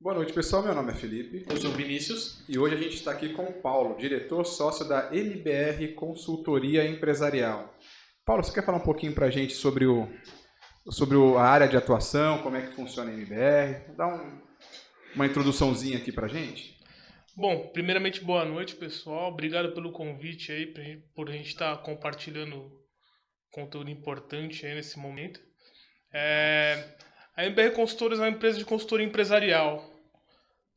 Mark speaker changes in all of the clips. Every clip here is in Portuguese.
Speaker 1: Boa noite, pessoal. Meu nome é Felipe.
Speaker 2: Eu sou o Vinícius.
Speaker 1: E hoje a gente está aqui com o Paulo, diretor sócio da MBR Consultoria Empresarial. Paulo, você quer falar um pouquinho para a gente sobre a área de atuação, como é que funciona a MBR? Dá uma introduçãozinha aqui para a gente.
Speaker 2: Bom, primeiramente, boa noite, pessoal. Obrigado pelo convite aí, por a gente estar compartilhando conteúdo importante aí nesse momento. A MBR Consultores é uma empresa de consultoria empresarial,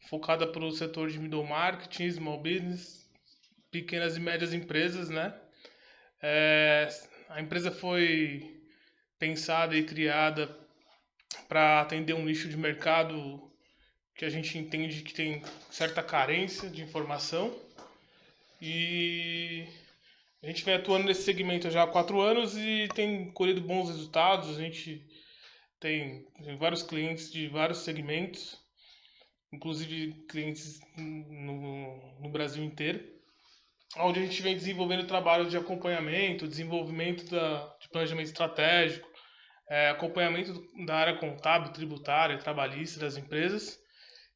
Speaker 2: focada pelo setor de middle marketing, small business, pequenas e médias empresas, né? A empresa foi pensada e criada para atender um nicho de mercado que a gente entende que tem certa carência de informação, e a gente vem atuando nesse segmento já há 4 anos e tem colhido bons resultados. A gente tem vários clientes de vários segmentos, inclusive clientes no Brasil inteiro, onde a gente vem desenvolvendo trabalho de acompanhamento, desenvolvimento de planejamento estratégico, acompanhamento da área contábil, tributária, trabalhista das empresas,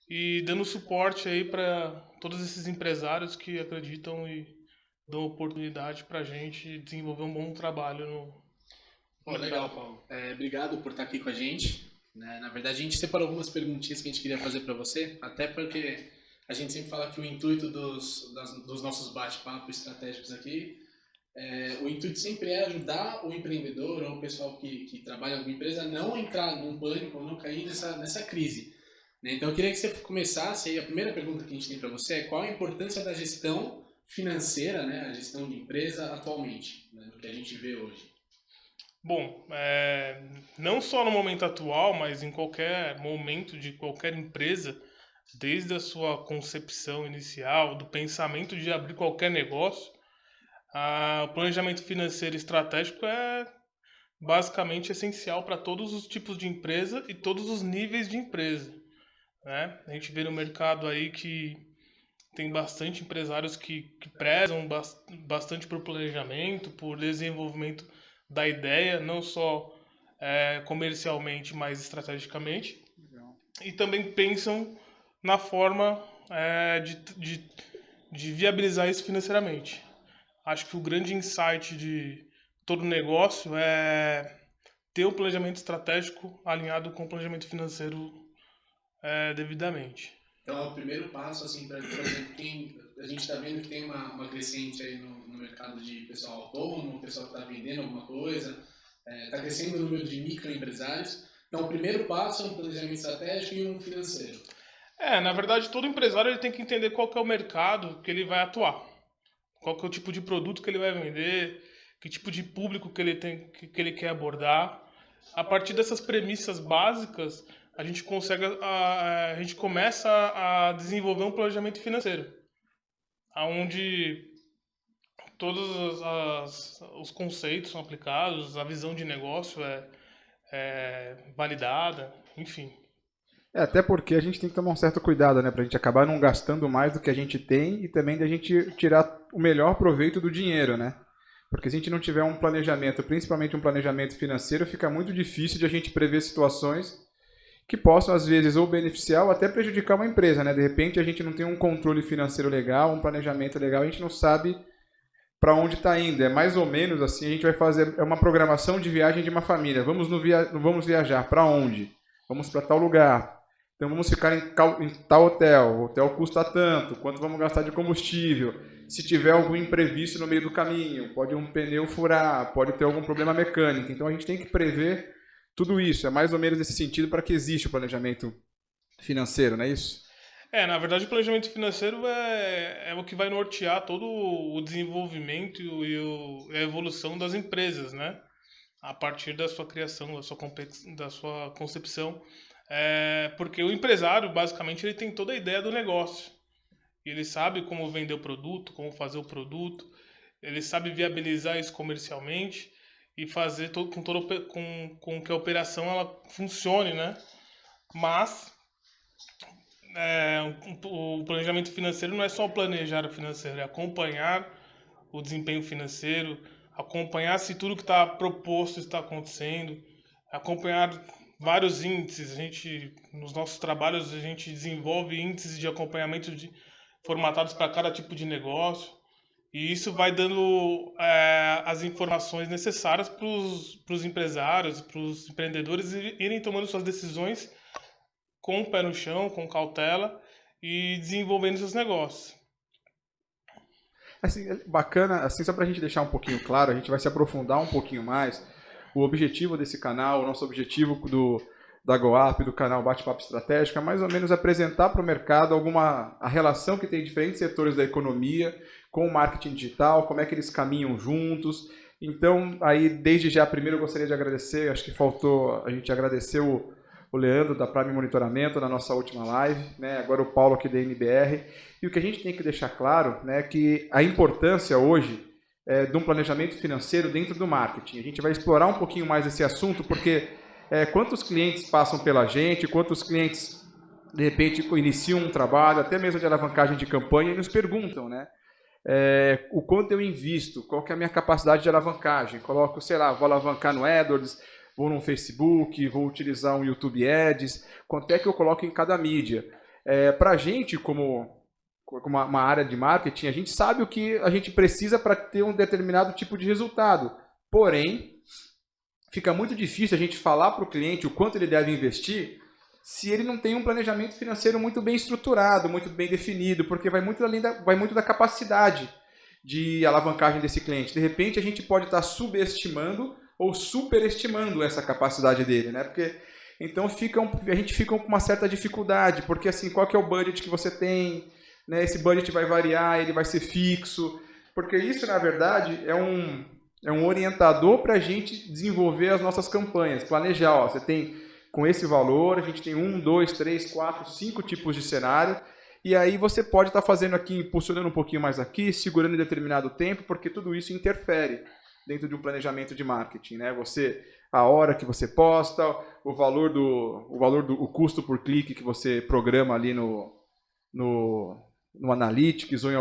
Speaker 2: e dando suporte aí para todos esses empresários que acreditam e dão oportunidade para a gente desenvolver um bom trabalho no
Speaker 3: Legal, Paulo. Obrigado por estar aqui com a gente. Na verdade, a gente separou algumas perguntinhas que a gente queria fazer para você, até porque a gente sempre fala que o intuito dos nossos bate-papos estratégicos aqui, o intuito sempre é ajudar o empreendedor ou o pessoal que trabalha em alguma empresa a não entrar num pânico ou não cair nessa crise. Então, eu queria que você começasse aí. A primeira pergunta que a gente tem para você é: qual a importância da gestão financeira, a gestão de empresa atualmente, no que a gente vê hoje?
Speaker 2: Bom, não só no momento atual, mas em qualquer momento de qualquer empresa, desde a sua concepção inicial, do pensamento de abrir qualquer negócio, o planejamento financeiro estratégico é basicamente essencial para todos os tipos de empresa e todos os níveis de empresa, né? A gente vê no mercado aí que tem bastante empresários que prezam bastante por planejamento, por desenvolvimento da ideia, não só comercialmente, mas estrategicamente.
Speaker 1: Legal.
Speaker 2: E também pensam na forma de viabilizar isso financeiramente. Acho que o grande insight de todo negócio é ter o planejamento estratégico alinhado com o planejamento financeiro devidamente.
Speaker 3: Então, o primeiro passo, assim, por exemplo, a gente está vendo que tem uma crescente aí no mercado de pessoal autônomo, pessoal que está vendendo alguma coisa, está crescendo o número de microempresários. Então, o primeiro passo é um planejamento estratégico e um financeiro.
Speaker 2: Na verdade, todo empresário ele tem que entender qual que é o mercado que ele vai atuar, qual que é o tipo de produto que ele vai vender, que tipo de público que ele tem, que ele quer abordar. A partir dessas premissas básicas, a gente a gente começa a desenvolver um planejamento financeiro, onde todos os conceitos são aplicados, a visão de negócio é validada, enfim.
Speaker 1: Até porque a gente tem que tomar um certo cuidado, né? Para a gente acabar não gastando mais do que a gente tem e também da gente tirar o melhor proveito do dinheiro, né? Porque se a gente não tiver um planejamento, principalmente um planejamento financeiro, fica muito difícil de a gente prever situações que possam, às vezes, ou beneficiar ou até prejudicar uma empresa, né? De repente a gente não tem um controle financeiro legal, um planejamento legal, a gente não sabe para onde está indo. É mais ou menos assim, a gente vai fazer uma programação de viagem de uma família. Vamos viajar para onde? Vamos para tal lugar. Então vamos ficar em tal hotel. O hotel custa tanto. Quanto vamos gastar de combustível? Se tiver algum imprevisto no meio do caminho, pode um pneu furar, pode ter algum problema mecânico. Então a gente tem que prever tudo isso. É mais ou menos nesse sentido para que exista o planejamento financeiro, não é isso?
Speaker 2: Na verdade, o planejamento financeiro é o que vai nortear todo o desenvolvimento e a evolução das empresas, né? A partir da sua criação, da sua concepção. Porque o empresário, basicamente, ele tem toda a ideia do negócio. Ele sabe como vender o produto, como fazer o produto, ele sabe viabilizar isso comercialmente e fazer com que a operação ela funcione, né? Mas o planejamento financeiro não é só planejar o financeiro, é acompanhar o desempenho financeiro, acompanhar se tudo que está proposto está acontecendo, acompanhar vários índices, nos nossos trabalhos a gente desenvolve índices de acompanhamento formatados para cada tipo de negócio, e isso vai dando as informações necessárias para os empresários, para os empreendedores irem tomando suas decisões com o pé no chão, com cautela e desenvolvendo seus negócios.
Speaker 1: Assim, bacana, assim, só para a gente deixar um pouquinho claro, a gente vai se aprofundar um pouquinho mais. O objetivo desse canal, o nosso objetivo da GoUp, do canal Bate-Papo Estratégico, é mais ou menos apresentar para o mercado a relação que tem diferentes setores da economia com o marketing digital, como é que eles caminham juntos. Então, aí, desde já, primeiro eu gostaria de agradecer, acho que faltou a gente agradecer o Leandro da Prime Monitoramento na nossa última live, né? Agora o Paulo aqui da NBR. E o que a gente tem que deixar claro, né, é que a importância hoje de um planejamento financeiro dentro do marketing. A gente vai explorar um pouquinho mais esse assunto, porque quantos clientes passam pela gente, quantos clientes, de repente, iniciam um trabalho, até mesmo de alavancagem de campanha, e nos perguntam, né? O quanto eu invisto, qual que é a minha capacidade de alavancagem. Coloco, sei lá, vou alavancar no AdWords, vou no Facebook, vou utilizar um YouTube Ads, quanto é que eu coloco em cada mídia. Para a gente, como uma área de marketing, a gente sabe o que a gente precisa para ter um determinado tipo de resultado. Porém, fica muito difícil a gente falar para o cliente o quanto ele deve investir se ele não tem um planejamento financeiro muito bem estruturado, muito bem definido, porque vai muito da capacidade de alavancagem desse cliente. De repente, a gente pode estar subestimando ou superestimando essa capacidade dele, né? Porque então a gente fica com uma certa dificuldade, porque assim, qual que é o budget que você tem, né? Esse budget vai variar, ele vai ser fixo, porque isso na verdade é um orientador para a gente desenvolver as nossas campanhas, planejar. Ó, você tem com esse valor, a gente tem 1, 2, 3, 4, 5 tipos de cenário. E aí você pode estar fazendo aqui, impulsionando um pouquinho mais aqui, segurando em determinado tempo, porque tudo isso interfere dentro de um planejamento de marketing, né? A hora que você posta, o custo por clique que você programa ali no Analytics ou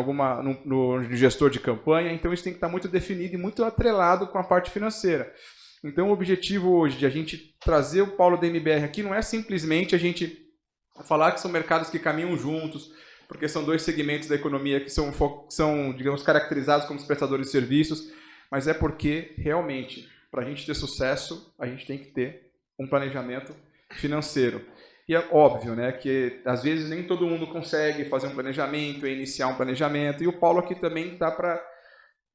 Speaker 1: no gestor de campanha. Então isso tem que estar muito definido e muito atrelado com a parte financeira. Então o objetivo hoje de a gente trazer o Paulo da MBR aqui não é simplesmente a gente falar que são mercados que caminham juntos, porque são dois segmentos da economia que são, digamos, caracterizados como os prestadores de serviços, mas é porque, realmente, para a gente ter sucesso, a gente tem que ter um planejamento financeiro. E é óbvio, né, que às vezes nem todo mundo consegue fazer um planejamento, iniciar um planejamento, e o Paulo aqui também está para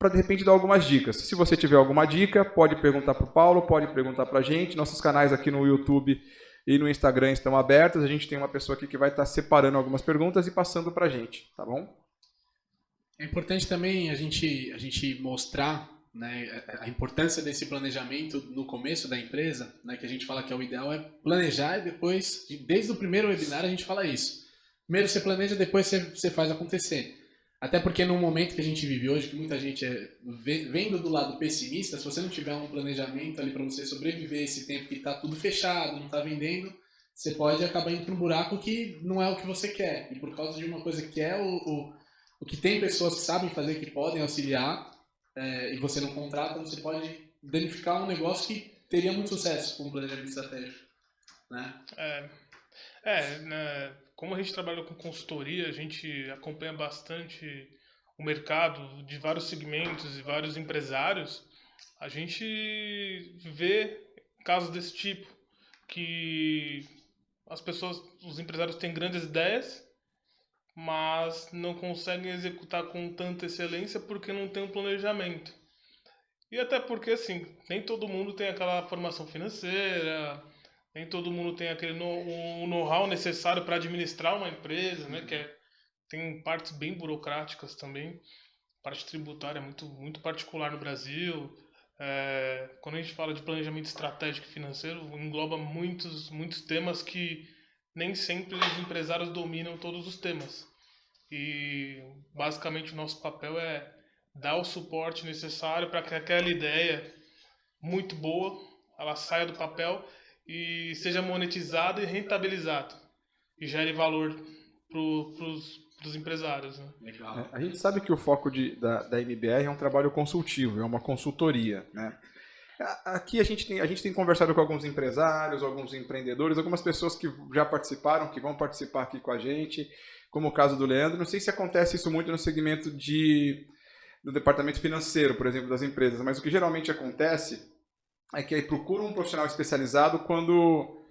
Speaker 1: de repente dar algumas dicas. Se você tiver alguma dica, pode perguntar para o Paulo, pode perguntar para a gente. Nossos canais aqui no YouTube e no Instagram estão abertos. A gente tem uma pessoa aqui que vai estar separando algumas perguntas e passando para a gente, tá bom?
Speaker 3: É importante também a gente mostrar, né, a importância desse planejamento no começo da empresa, né, que a gente fala que o ideal é planejar e depois, desde o primeiro webinar a gente fala isso. Primeiro você planeja, depois você faz acontecer. Até porque no momento que a gente vive hoje, que muita gente vendo do lado pessimista, se você não tiver um planejamento ali para você sobreviver esse tempo que está tudo fechado, não está vendendo, você pode acabar indo para um buraco que não é o que você quer. E por causa de uma coisa que é o que tem pessoas que sabem fazer, que podem auxiliar, e você não contrata, você pode danificar um negócio que teria muito sucesso com um planejamento estratégico, né?
Speaker 2: Né, como a gente trabalha com consultoria, a gente acompanha bastante o mercado de vários segmentos e vários empresários. A gente vê casos desse tipo, que os empresários têm grandes ideias, mas não conseguem executar com tanta excelência porque não tem um planejamento. E até porque, assim, nem todo mundo tem aquela formação financeira, nem todo mundo tem aquele know-how necessário para administrar uma empresa, né? Tem partes bem burocráticas também. A parte tributária é muito particular no Brasil. Quando a gente fala de planejamento estratégico e financeiro, engloba muitos temas que nem sempre os empresários dominam todos os temas. E basicamente o nosso papel é dar o suporte necessário para que aquela ideia muito boa ela saia do papel e seja monetizado e rentabilizado e gere valor para os empresários, né?
Speaker 3: Legal.
Speaker 1: A gente sabe que o foco da MBR é um trabalho consultivo, é uma consultoria, né? Aqui a gente tem conversado com alguns empresários, alguns empreendedores, algumas pessoas que já participaram, que vão participar aqui com a gente, como o caso do Leandro. Não sei se acontece isso muito no segmento do departamento financeiro, por exemplo, das empresas, mas o que geralmente acontece é que aí procura um profissional especializado quando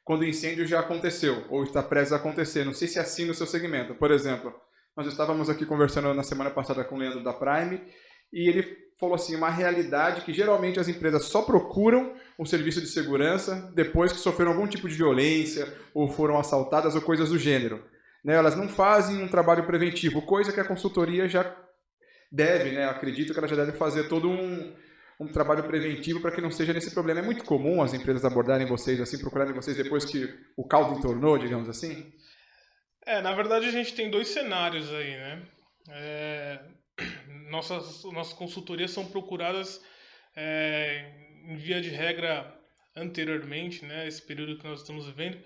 Speaker 1: o incêndio já aconteceu, ou está prestes a acontecer. Não sei se é assim no seu segmento. Por exemplo, nós estávamos aqui conversando na semana passada com o Leandro da Prime, e ele falou assim, uma realidade que geralmente as empresas só procuram um serviço de segurança depois que sofreram algum tipo de violência, ou foram assaltadas, ou coisas do gênero. Né? Elas não fazem um trabalho preventivo, coisa que a consultoria já deve, né? Acredito que ela já deve fazer todo um trabalho preventivo para que não seja nesse problema. É muito comum as empresas abordarem vocês, assim, procurarem vocês depois que o caldo entornou, digamos assim?
Speaker 2: Na verdade a gente tem dois cenários aí, né? Nossas consultorias são procuradas em via de regra anteriormente, né? Esse período que nós estamos vivendo,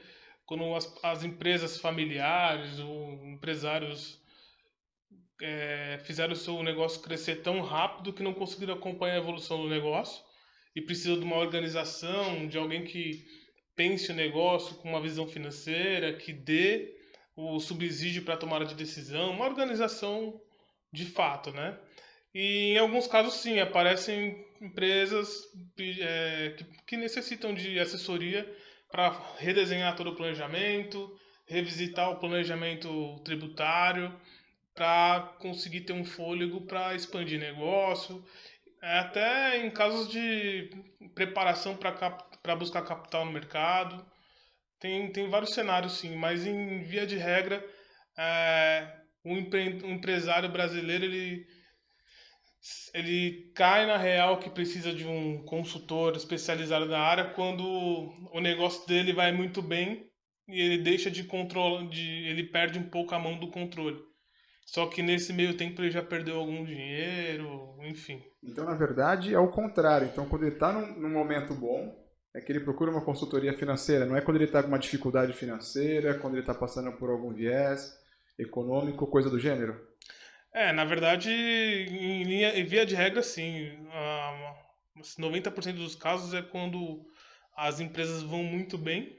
Speaker 2: quando as empresas familiares ou empresários fizeram o seu negócio crescer tão rápido que não conseguiram acompanhar a evolução do negócio e precisam de uma organização, de alguém que pense o negócio com uma visão financeira, que dê o subsídio para a tomada de decisão, uma organização de fato, né? E em alguns casos, sim, aparecem empresas que necessitam de assessoria para redesenhar todo o planejamento, revisitar o planejamento tributário, para conseguir ter um fôlego para expandir negócio, até em casos de preparação para buscar capital no mercado. Tem vários cenários, sim, mas em via de regra, o empresário brasileiro ele cai na real que precisa de um consultor especializado na área quando o negócio dele vai muito bem e ele deixa de controle, ele perde um pouco a mão do controle. Só que nesse meio tempo ele já perdeu algum dinheiro, enfim.
Speaker 1: Então, na verdade, é o contrário. Então, quando ele está num momento bom, é que ele procura uma consultoria financeira. Não é quando ele está com uma dificuldade financeira, quando ele está passando por algum viés econômico, coisa do gênero.
Speaker 2: Na verdade, em via de regra, sim. 90% dos casos é quando as empresas vão muito bem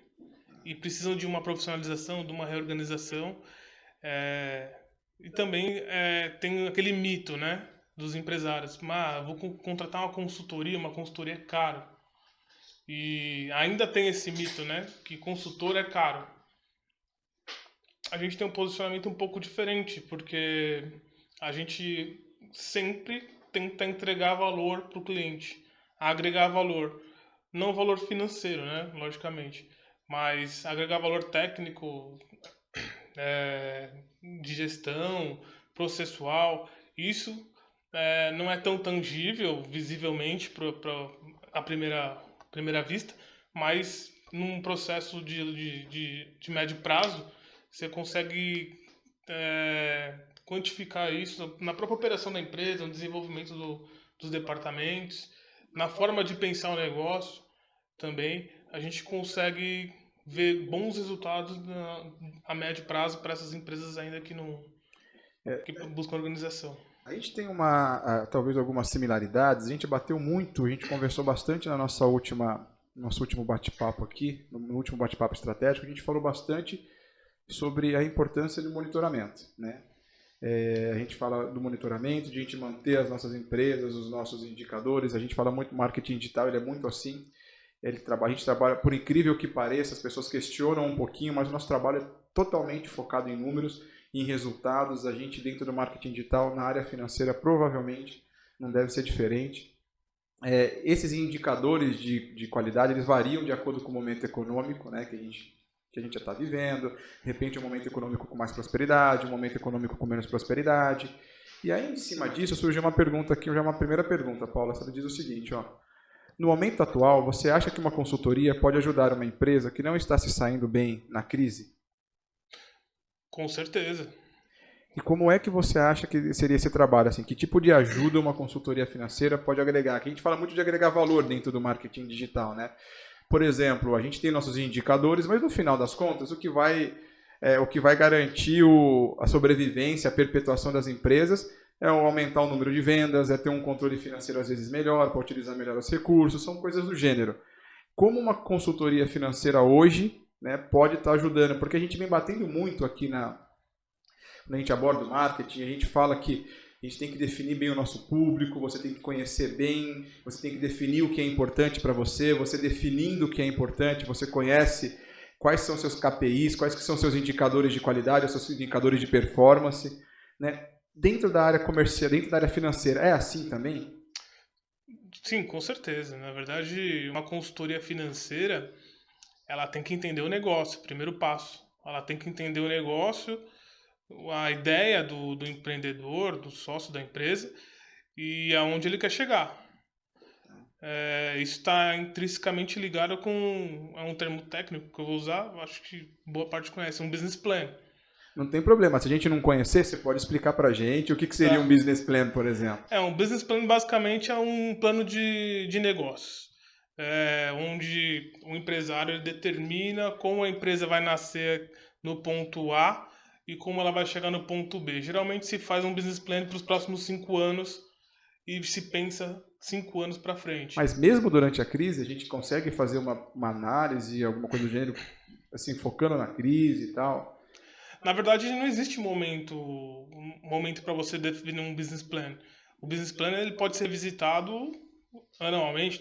Speaker 2: e precisam de uma profissionalização, de uma reorganização. E também tem aquele mito, né, dos empresários. Vou contratar uma consultoria é caro. E ainda tem esse mito, né, que consultor é caro. A gente tem um posicionamento um pouco diferente, porque a gente sempre tenta entregar valor para o cliente, agregar valor. Não valor financeiro, né, logicamente, mas agregar valor técnico, de gestão, processual. Isso não é tão tangível, visivelmente, à primeira vista, mas num processo de médio prazo, você consegue quantificar isso na própria operação da empresa, no desenvolvimento dos departamentos, na forma de pensar o negócio também. A gente consegue ver bons resultados a médio prazo para essas empresas ainda que que buscam organização.
Speaker 1: A gente tem talvez algumas similaridades. A gente a gente conversou bastante na nosso último bate-papo aqui, no último bate-papo estratégico. A gente falou bastante sobre a importância do monitoramento, né? A gente fala do monitoramento, de a gente manter as nossas empresas, os nossos indicadores. A gente fala muito marketing digital, ele é muito assim. A gente trabalha, por incrível que pareça, as pessoas questionam um pouquinho, mas o nosso trabalho é totalmente focado em números, em resultados. A gente, dentro do marketing digital, na área financeira, provavelmente não deve ser diferente. Esses indicadores de qualidade, eles variam de acordo com o momento econômico, né, que a gente já está vivendo. De repente, um momento econômico com mais prosperidade, um momento econômico com menos prosperidade. E aí, em cima disso, surgiu uma pergunta aqui, já uma primeira pergunta, Paula. Ela diz o seguinte, ó. No momento atual, você acha que uma consultoria pode ajudar uma empresa que não está se saindo bem na crise?
Speaker 2: Com certeza.
Speaker 1: E como é que você acha que seria esse trabalho? Assim, que tipo de ajuda uma consultoria financeira pode agregar? Aqui a gente fala muito de agregar valor dentro do marketing digital, né? Por exemplo, a gente tem nossos indicadores, mas no final das contas, o que vai garantir a sobrevivência, a perpetuação das empresas é aumentar o número de vendas, é ter um controle financeiro às vezes melhor, para utilizar melhor os recursos, são coisas do gênero. Como uma consultoria financeira hoje, né, pode estar ajudando, porque a gente vem batendo muito aqui quando a gente aborda o marketing, a gente fala que a gente tem que definir bem o nosso público, você tem que conhecer bem, você tem que definir o que é importante para você, você definindo o que é importante, você conhece quais são seus KPIs, quais que são seus indicadores de qualidade, os seus indicadores de performance, né? Dentro da área comercial, dentro da área financeira, é assim também?
Speaker 2: Sim, com certeza. Na verdade, uma consultoria financeira, ela tem que entender o negócio, primeiro passo. Ela tem que entender o negócio, a ideia do empreendedor, do sócio da empresa e aonde ele quer chegar. Isso está intrinsecamente ligado com um termo técnico que eu vou usar, acho que boa parte conhece, um business plan.
Speaker 1: Não tem problema. Se a gente não conhecer, você pode explicar pra gente o que seria um business plan, por exemplo.
Speaker 2: Um business plan basicamente é um plano de negócios, onde o empresário ele determina como a empresa vai nascer no ponto A e como ela vai chegar no ponto B. Geralmente se faz um business plan para os próximos 5 anos e se pensa 5 anos para frente.
Speaker 1: Mas mesmo durante a crise, a gente consegue fazer uma análise, alguma coisa do gênero, assim, focando na crise e tal?
Speaker 2: Na verdade, não existe momento para você definir um business plan. O business plan ele pode ser visitado anualmente,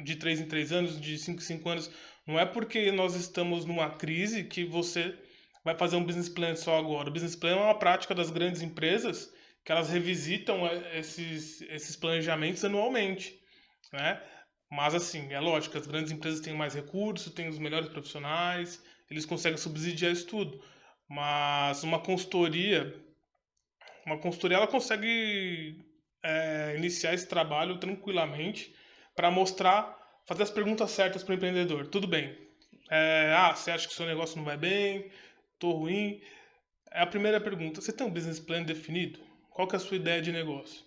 Speaker 2: de 3 em 3 anos, de 5 em 5 anos. Não é porque nós estamos numa crise que você vai fazer um business plan só agora. O business plan é uma prática das grandes empresas que elas revisitam esses planejamentos anualmente, né? Mas assim, é lógico, as grandes empresas têm mais recursos, têm os melhores profissionais, eles conseguem subsidiar isso tudo. Mas uma consultoria ela consegue iniciar esse trabalho tranquilamente para mostrar, fazer as perguntas certas para o empreendedor. Tudo bem. Você acha que o seu negócio não vai bem? Tô ruim? É a primeira pergunta. Você tem um business plan definido? Qual que é a sua ideia de negócio?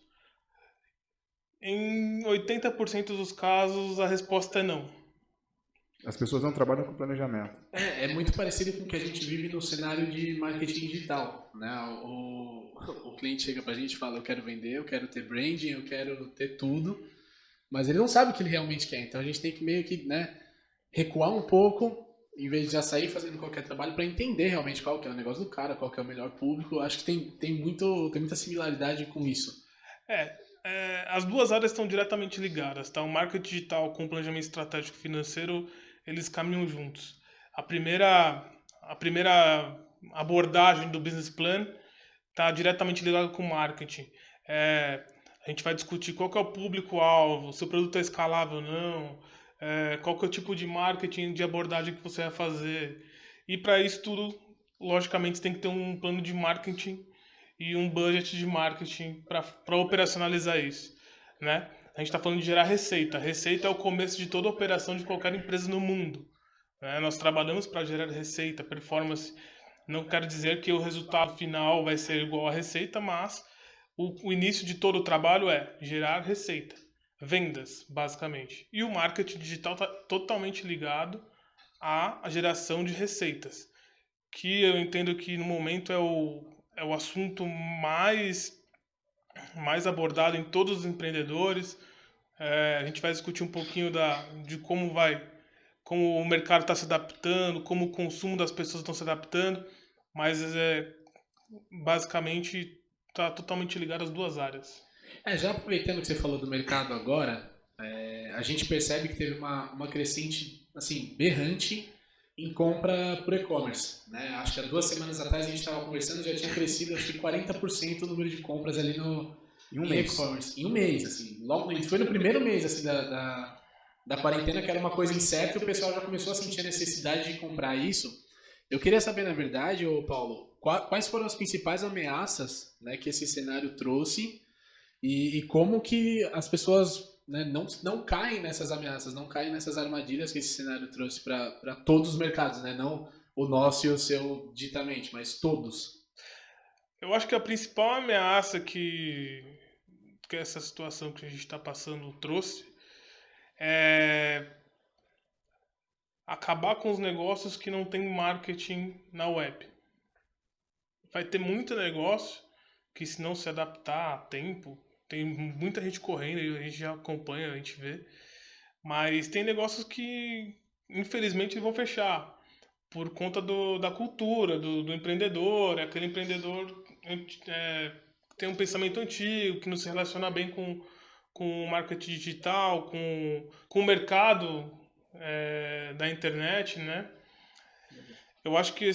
Speaker 2: Em 80% dos casos, a resposta é não.
Speaker 1: As pessoas não trabalham com planejamento.
Speaker 3: É muito parecido com o que a gente vive no cenário de marketing digital, né? O cliente chega pra gente e fala, eu quero vender, eu quero ter branding, eu quero ter tudo, mas ele não sabe o que ele realmente quer. Então a gente tem que meio que, né, recuar um pouco, em vez de já sair fazendo qualquer trabalho, para entender realmente qual que é o negócio do cara, qual que é o melhor público. Acho que tem muita similaridade com isso.
Speaker 2: As duas áreas estão diretamente ligadas, tá? O marketing digital com o planejamento estratégico financeiro, eles caminham juntos. A primeira abordagem do business plan está diretamente ligada com o marketing. A gente vai discutir qual que é o público-alvo, se o produto é escalável ou não, qual que é o tipo de marketing, de abordagem que você vai fazer. E para isso tudo, logicamente, tem que ter um plano de marketing e um budget de marketing para operacionalizar isso, né? A gente está falando de gerar receita. Receita é o começo de toda operação de qualquer empresa no mundo, né? Nós trabalhamos para gerar receita, performance. Não quero dizer que o resultado final vai ser igual à receita, mas o início de todo o trabalho é gerar receita, vendas, basicamente. E o marketing digital está totalmente ligado à geração de receitas, que eu entendo que no momento é o assunto mais abordado em todos os empreendedores. A gente vai discutir um pouquinho de como o mercado está se adaptando, como o consumo das pessoas estão se adaptando, mas basicamente está totalmente ligado às duas áreas.
Speaker 3: Já aproveitando que você falou do mercado agora, a gente percebe que teve uma crescente, assim, berrante em compra por e-commerce, né? Acho que há 2 semanas atrás a gente estava conversando, já tinha crescido acho que 40% o número de compras ali em e-commerce. Em um mês, assim. Foi no primeiro mês assim, da quarentena, que era uma coisa incerta, e o pessoal já começou a sentir a necessidade de comprar isso. Eu queria saber, na verdade, Paulo, quais foram as principais ameaças, né, que esse cenário trouxe e como que as pessoas, né, não caem nessas ameaças, não caem nessas armadilhas que esse cenário trouxe para todos os mercados, né? Não o nosso e o seu ditamente, mas todos.
Speaker 2: Eu acho que a principal ameaça que essa situação que a gente está passando trouxe é acabar com os negócios que não tem marketing na web. Vai ter muito negócio que se não se adaptar a tempo, tem muita gente correndo, e a gente já acompanha, a gente vê, mas tem negócios que, infelizmente, vão fechar por conta da cultura, do empreendedor, é aquele empreendedor que tem um pensamento antigo, que não se relaciona bem com o marketing digital, com o mercado da internet, né? Eu acho que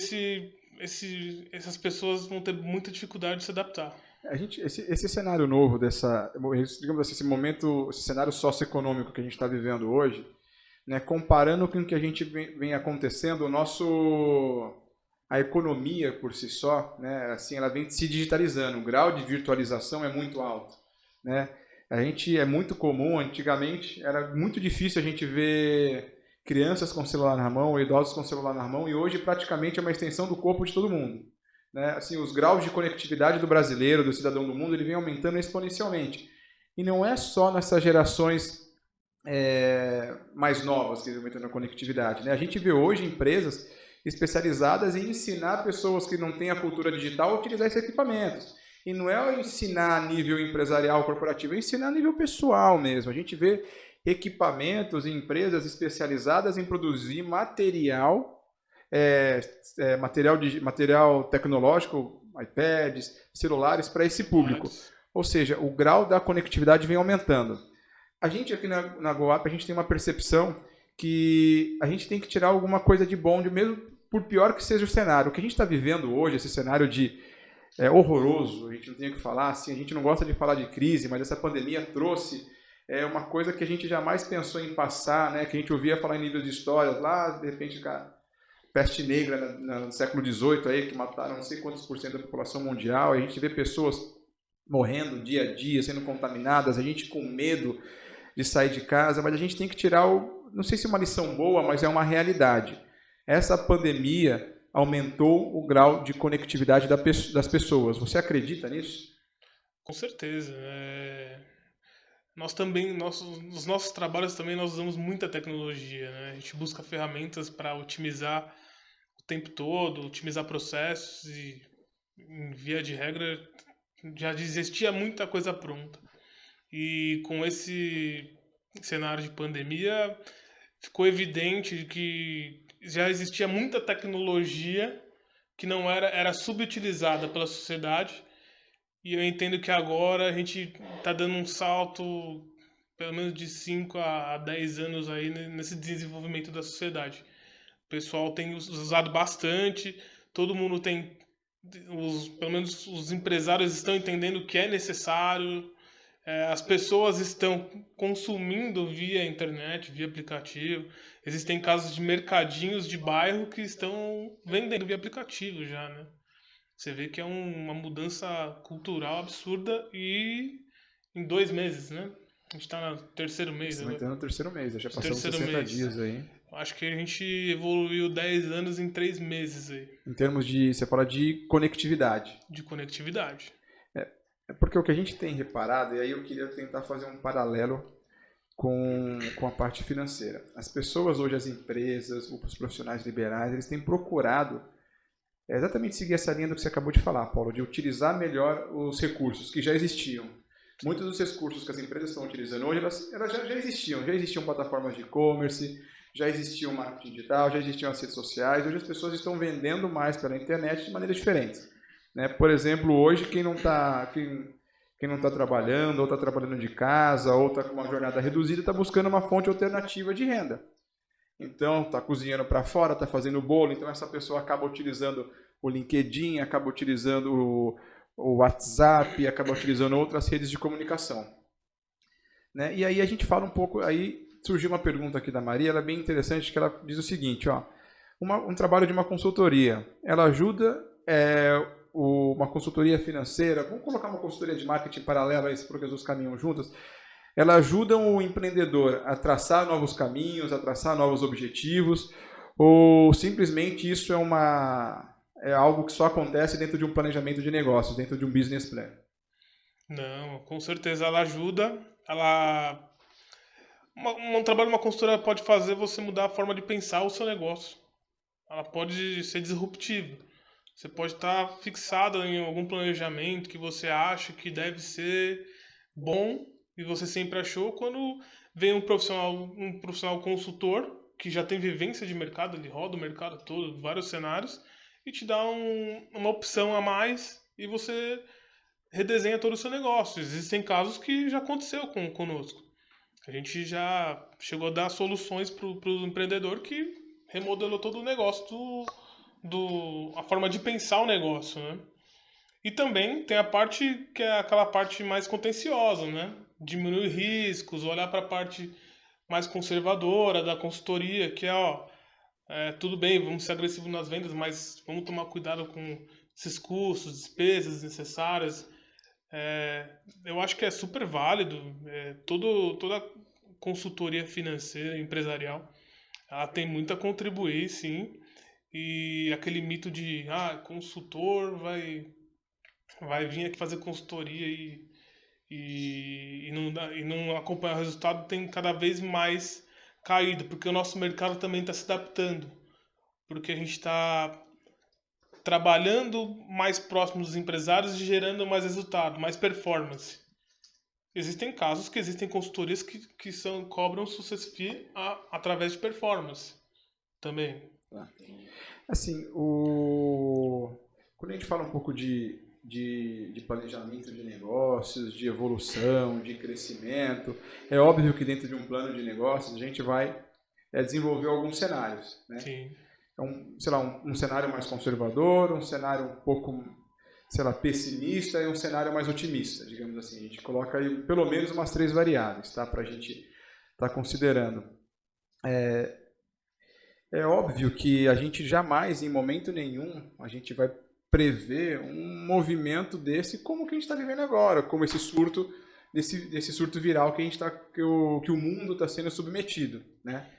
Speaker 2: essas pessoas vão ter muita dificuldade de se adaptar.
Speaker 1: Esse cenário novo digamos assim, esse momento, esse cenário socioeconômico que a gente está vivendo hoje, né, comparando com o que a gente vem acontecendo, a economia por si só, né, assim, ela vem se digitalizando, o grau de virtualização é muito alto, né? É muito comum, antigamente era muito difícil a gente ver crianças com celular na mão, idosos com celular na mão, e hoje praticamente é uma extensão do corpo de todo mundo, né? Assim, os graus de conectividade do brasileiro, do cidadão do mundo, ele vem aumentando exponencialmente. E não é só nessas gerações mais novas que aumentando a conectividade, né? A gente vê hoje empresas especializadas em ensinar pessoas que não têm a cultura digital a utilizar esses equipamentos. E não é ensinar a nível empresarial, corporativo, é ensinar a nível pessoal mesmo. A gente vê equipamentos e empresas especializadas em produzir material material tecnológico, iPads, celulares para esse público. Ou seja, o grau da conectividade vem aumentando. A gente aqui na GoUp, a gente tem uma percepção que a gente tem que tirar alguma coisa de bom, mesmo por pior que seja o cenário. O que a gente está vivendo hoje, esse cenário horroroso, a gente não tem o que falar, assim, a gente não gosta de falar de crise, mas essa pandemia trouxe uma coisa que a gente jamais pensou em passar, né, que a gente ouvia falar em livros de histórias, lá, de repente, peste negra no século XVIII, aí, que mataram não sei quantos por cento da população mundial, a gente vê pessoas morrendo dia a dia, sendo contaminadas, a gente com medo de sair de casa, mas a gente tem que tirar, não sei se é uma lição boa, mas é uma realidade. Essa pandemia aumentou o grau de conectividade das pessoas. Você acredita nisso?
Speaker 2: Com certeza. Nós também, nos nossos trabalhos também nós usamos muita tecnologia, né? A gente busca ferramentas para otimizar o tempo todo, otimizar processos e, em via de regra, já existia muita coisa pronta. E com esse cenário de pandemia, ficou evidente que já existia muita tecnologia que não era subutilizada pela sociedade. E eu entendo que agora a gente está dando um salto, pelo menos de 5 a 10 anos aí nesse desenvolvimento da sociedade. O pessoal tem usado bastante, todo mundo tem, pelo menos os empresários estão entendendo que é necessário, as pessoas estão consumindo via internet, via aplicativo. Existem casos de mercadinhos de bairro que estão vendendo via aplicativo já, né? Você vê que é uma mudança cultural absurda e em 2 meses, né? A gente está no terceiro mês.
Speaker 1: Estamos entrando no terceiro mês, já passamos
Speaker 2: Terceiro
Speaker 1: 60
Speaker 2: mês.
Speaker 1: dias aí.
Speaker 2: Acho que a gente evoluiu 10 anos em 3 meses aí.
Speaker 1: Em termos você fala de conectividade.
Speaker 2: De conectividade.
Speaker 1: É porque o que a gente tem reparado, e aí eu queria tentar fazer um paralelo com a parte financeira. As pessoas hoje, as empresas, os profissionais liberais, eles têm procurado exatamente seguir essa linha do que você acabou de falar, Paulo, de utilizar melhor os recursos que já existiam. Muitos dos recursos que as empresas estão utilizando hoje, elas já existiam plataformas de e-commerce, já existiam marketing digital, já existiam as redes sociais, hoje as pessoas estão vendendo mais pela internet de maneiras diferentes. Né? Por exemplo, hoje quem não está trabalhando, ou está trabalhando de casa, ou está com uma jornada reduzida, está buscando uma fonte alternativa de renda. Então, está cozinhando para fora, está fazendo bolo, então essa pessoa acaba utilizando o LinkedIn, acaba utilizando o WhatsApp, acaba utilizando outras redes de comunicação. Né? E aí a gente fala um pouco, aí surgiu uma pergunta aqui da Maria, ela é bem interessante, que ela diz o seguinte, um trabalho de uma consultoria, ela ajuda uma consultoria financeira, vamos colocar uma consultoria de marketing paralela, porque as duas caminham juntas, ela ajuda o empreendedor a traçar novos caminhos, a traçar novos objetivos, ou simplesmente isso é algo que só acontece dentro de um planejamento de negócios, dentro de um business plan?
Speaker 2: Não, com certeza ela ajuda. Um trabalho de uma consultora pode fazer você mudar a forma de pensar o seu negócio. Ela pode ser disruptiva. Você pode estar fixado em algum planejamento que você acha que deve ser bom e você sempre achou. Quando vem um profissional consultor que já tem vivência de mercado, ele roda o mercado todo, vários cenários, e te dá uma opção a mais e você redesenha todo o seu negócio. Existem casos que já aconteceu conosco. A gente já chegou a dar soluções para o empreendedor que remodelou todo o negócio, a forma de pensar o negócio, né? E também tem a parte que é aquela parte mais contenciosa, né? Diminuir riscos, olhar para a parte mais conservadora da consultoria, que é, ó, tudo bem, vamos ser agressivos nas vendas, mas vamos tomar cuidado com esses custos, despesas necessárias. Eu acho que é super válido. Toda consultoria financeira, empresarial, ela tem muito a contribuir, sim. E aquele mito de, consultor vai vir aqui fazer consultoria e não acompanhar o resultado tem cada vez mais caído, porque o nosso mercado também está se adaptando. Porque a gente está trabalhando mais próximo dos empresários e gerando mais resultado, mais performance. Existem casos que existem consultorias que cobram success fee através de performance também.
Speaker 1: Tá. Assim, quando a gente fala um pouco de planejamento de negócios, de evolução, de crescimento, é óbvio que dentro de um plano de negócios a gente vai desenvolver alguns cenários, né?
Speaker 2: Sim.
Speaker 1: Então, sei lá, um cenário mais conservador, um cenário um pouco, sei lá, pessimista e um cenário mais otimista, digamos assim. A gente coloca aí pelo menos umas 3 variáveis, tá? Para a gente estar considerando. É óbvio que a gente jamais, em momento nenhum, a gente vai prever um movimento desse como que a gente está vivendo agora, como esse surto, desse surto viral que a gente que o mundo está sendo submetido, né?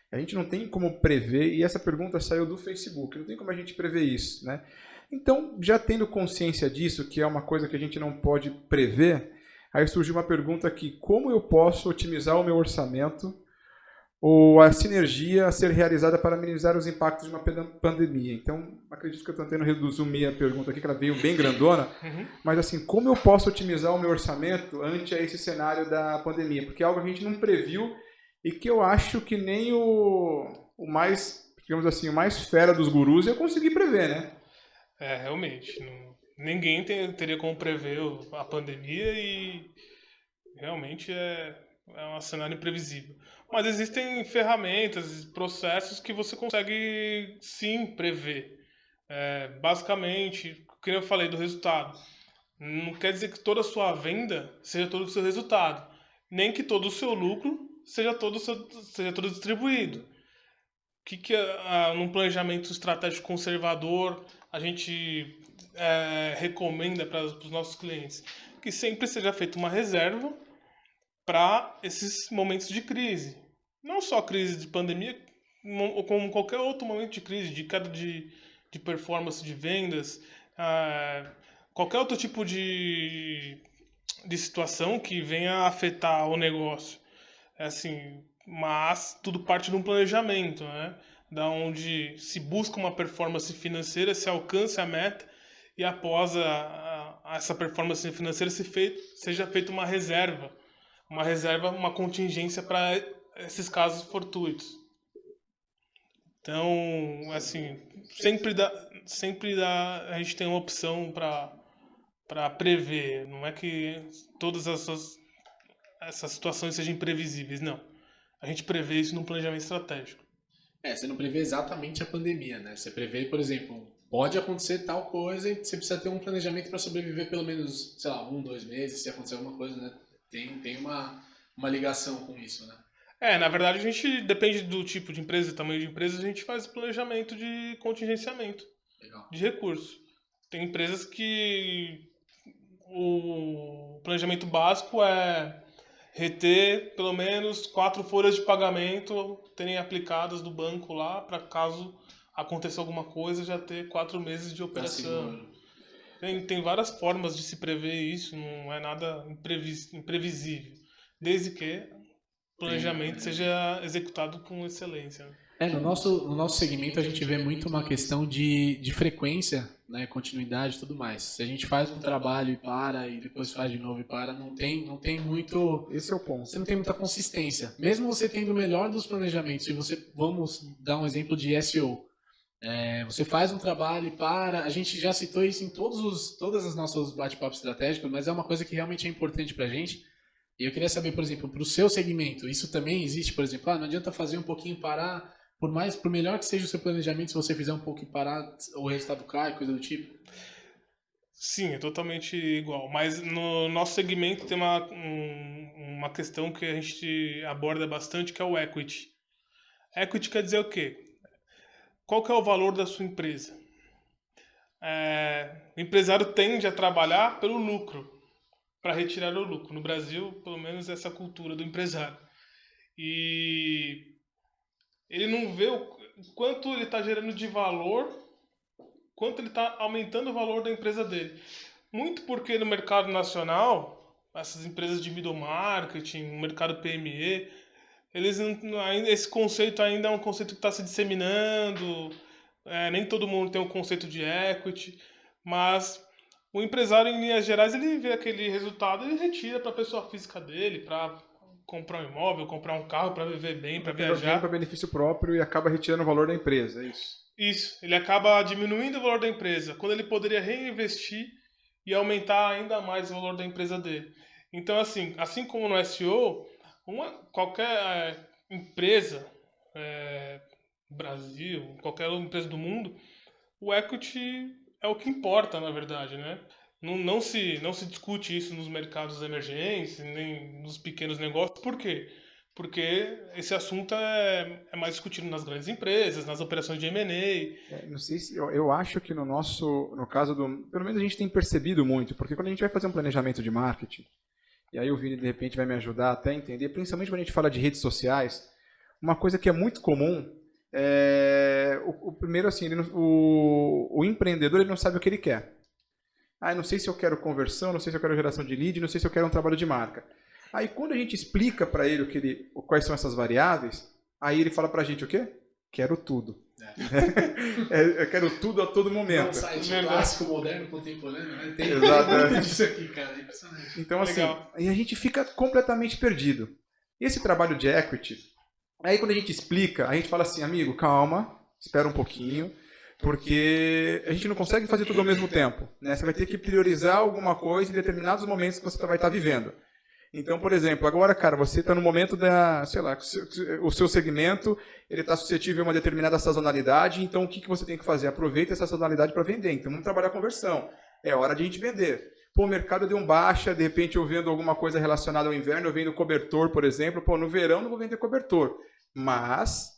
Speaker 1: A gente não tem como prever, e essa pergunta saiu do Facebook, não tem como a gente prever isso, né? Então, já tendo consciência disso, que é uma coisa que a gente não pode prever, aí surgiu uma pergunta aqui: como eu posso otimizar o meu orçamento ou a sinergia a ser realizada para minimizar os impactos de uma pandemia? Então, acredito que eu estou tentando resumir a pergunta aqui, que ela veio bem grandona, mas assim, como eu posso otimizar o meu orçamento ante esse cenário da pandemia? Porque é algo que a gente não previu e que eu acho que nem o mais, digamos assim, o mais fera dos gurus ia conseguir prever, né?
Speaker 2: Realmente. Ninguém teria como prever a pandemia e realmente é um cenário imprevisível. Mas existem ferramentas, processos que você consegue sim prever. Basicamente, como eu falei do resultado, não quer dizer que toda a sua venda seja todo o seu resultado, nem que todo o seu lucro seja todo distribuído. O que num planejamento estratégico conservador a gente recomenda para os nossos clientes? Que sempre seja feita uma reserva para esses momentos de crise. Não só crise de pandemia, como qualquer outro momento de crise, de queda de performance de vendas, qualquer outro tipo de situação que venha a afetar o negócio. Assim, mas tudo parte de um planejamento, né? Da onde se busca uma performance financeira, se alcança a meta e após essa performance financeira seja feita uma reserva, uma contingência para esses casos fortuitos. Então, assim, sempre dá, a gente tem uma opção para prever. Não é que todas essas situações sejam imprevisíveis, não. A gente prevê isso num planejamento estratégico.
Speaker 3: Você não prevê exatamente a pandemia, né? Você prevê, por exemplo, pode acontecer tal coisa e você precisa ter um planejamento para sobreviver pelo menos, sei lá, 1, 2 meses, se acontecer alguma coisa, né? Tem uma ligação com isso, né?
Speaker 2: Na verdade, a gente depende do tipo de empresa e tamanho de empresa, a gente faz planejamento de contingenciamento.
Speaker 3: Legal.
Speaker 2: De recursos. Tem empresas que o planejamento básico é reter pelo menos 4 folhas de pagamento terem aplicadas do banco lá, para caso aconteça alguma coisa, já ter 4 meses de operação. Tem várias formas de se prever isso, não é nada imprevisível, desde que o planejamento seja executado com excelência.
Speaker 3: No nosso segmento a gente vê muito uma questão de frequência, né, continuidade e tudo mais. Se a gente faz um trabalho e para, e depois faz de novo e para, não tem muito...
Speaker 1: Esse é o ponto.
Speaker 3: Você não tem muita consistência. Mesmo você tendo o melhor dos planejamentos, se você, vamos dar um exemplo de SEO. Você faz um trabalho e para, a gente já citou isso em todas as nossas bate-papos estratégicos, mas é uma coisa que realmente é importante pra gente. E eu queria saber, por exemplo, para o seu segmento, isso também existe, por exemplo, não adianta fazer um pouquinho e parar, por melhor que seja o seu planejamento, se você fizer um pouco e parar, o resultado cai, coisa do tipo.
Speaker 2: Sim, é totalmente igual. Mas no nosso segmento tem uma questão que a gente aborda bastante, que é o equity. Equity quer dizer o quê? Qual que é o valor da sua empresa? O empresário tende a trabalhar pelo lucro, para retirar o lucro. No Brasil, pelo menos, essa cultura do empresário. E ele não vê o quanto ele está gerando de valor, quanto ele está aumentando o valor da empresa dele. Muito porque no mercado nacional, essas empresas de middle marketing, no mercado PME, esse conceito ainda é um conceito que está se disseminando, nem todo mundo tem um conceito de equity, mas o empresário, em linhas gerais, ele vê aquele resultado e ele retira para a pessoa física dele, para comprar um imóvel, comprar um carro, para viver bem, para viajar.
Speaker 1: Para benefício próprio e acaba retirando o valor da empresa, é isso?
Speaker 2: Isso, ele acaba diminuindo o valor da empresa, quando ele poderia reinvestir e aumentar ainda mais o valor da empresa dele. Então, assim como no SEO, qualquer empresa, Brasil, qualquer empresa do mundo, o equity é o que importa, na verdade, né? Não se discute isso nos mercados emergentes, nem nos pequenos negócios. Por quê? Porque esse assunto é mais discutido nas grandes empresas, nas operações de M&A.
Speaker 1: Não sei se eu acho que no caso pelo menos a gente tem percebido muito, porque quando a gente vai fazer um planejamento de marketing, e aí o Vini de repente vai me ajudar até a entender, principalmente quando a gente fala de redes sociais, uma coisa que é muito comum o primeiro assim, o empreendedor ele não sabe o que ele quer. Eu não sei se eu quero conversão, não sei se eu quero geração de lead, não sei se eu quero um trabalho de marca. Aí quando a gente explica para ele quais são essas variáveis, aí ele fala pra gente o quê? Quero tudo. Eu quero tudo a todo momento.
Speaker 3: Um site clássico, moderno, contemporâneo, né? Tem
Speaker 1: Exato,
Speaker 3: muito disso aqui, cara. É impressionante.
Speaker 1: Então, assim, aí a gente fica completamente perdido. Esse trabalho de equity, aí quando a gente explica, a gente fala assim, amigo, calma, espera um pouquinho, porque a gente não consegue fazer tudo ao mesmo tempo. Né? Você vai ter que priorizar alguma coisa em determinados momentos que você vai estar vivendo. Então, por exemplo, agora, cara, você está no momento sei lá, o seu segmento ele está suscetível a uma determinada sazonalidade, então o que você tem que fazer? Aproveita essa sazonalidade para vender. Então, vamos trabalhar a conversão. É hora de a gente vender. O mercado deu um baixa, de repente eu vendo alguma coisa relacionada ao inverno, eu vendo cobertor, por exemplo. No verão não vou vender cobertor. Mas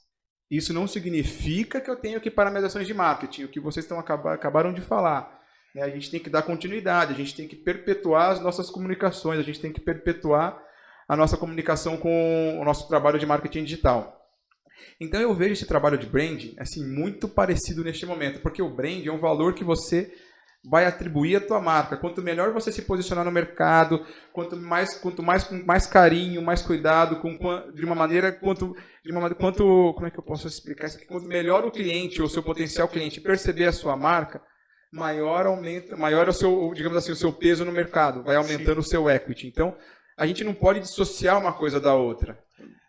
Speaker 1: isso não significa que eu tenho que parar minhas ações de marketing, o que vocês acabaram de falar. A gente tem que dar continuidade, a gente tem que perpetuar as nossas comunicações, a gente tem que perpetuar a nossa comunicação com o nosso trabalho de marketing digital. Então eu vejo esse trabalho de branding assim, muito parecido neste momento, porque o brand é um valor que você vai atribuir à tua marca. Quanto melhor você se posicionar no mercado, quanto mais carinho, mais cuidado, como é que eu posso explicar isso aqui? Quanto melhor o cliente ou o seu potencial cliente perceber a sua marca, maior é o seu, digamos assim, o seu peso no mercado, vai aumentando o seu equity. Então, a gente não pode dissociar uma coisa da outra.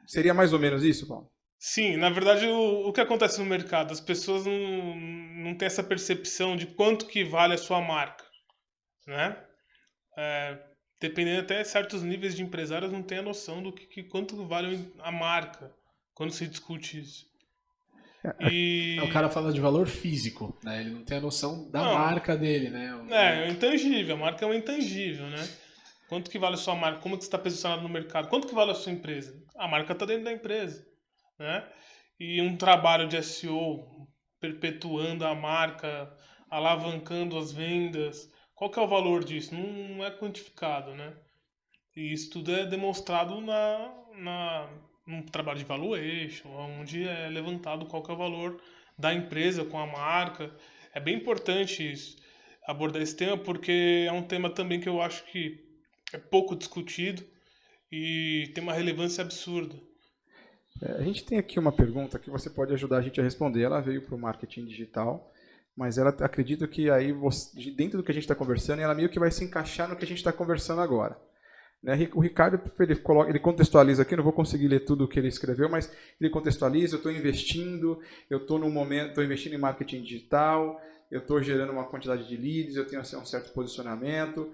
Speaker 1: Seria mais ou menos isso, Paulo?
Speaker 2: Sim, na verdade, o que acontece no mercado? As pessoas não têm essa percepção de quanto que vale a sua marca, né? Dependendo até certos níveis de empresários não têm a noção do quanto vale a marca quando se discute isso.
Speaker 3: O cara fala de valor físico, né? Ele não tem a noção da marca dele, né?
Speaker 2: É intangível, a marca é um intangível, né? Quanto que vale a sua marca? Como que você está posicionado no mercado? Quanto que vale a sua empresa? A marca está dentro da empresa, né? E um trabalho de SEO perpetuando a marca, alavancando as vendas, qual que é o valor disso? Não é quantificado, né? E isso tudo é demonstrado num trabalho de valuation, onde é levantado qual que é o valor da empresa com a marca. É bem importante isso, abordar esse tema, porque é um tema também que eu acho que é pouco discutido e tem uma relevância absurda.
Speaker 1: A gente tem aqui uma pergunta que você pode ajudar a gente a responder. Ela veio para o marketing digital, mas ela acredito que aí, dentro do que a gente está conversando, ela meio que vai se encaixar no que a gente está conversando agora. Né? O Ricardo ele contextualiza aqui, não vou conseguir ler tudo o que ele escreveu, mas ele contextualiza, eu estou investindo, eu estou no momento, estou investindo em marketing digital, eu estou gerando uma quantidade de leads, eu tenho assim, um certo posicionamento,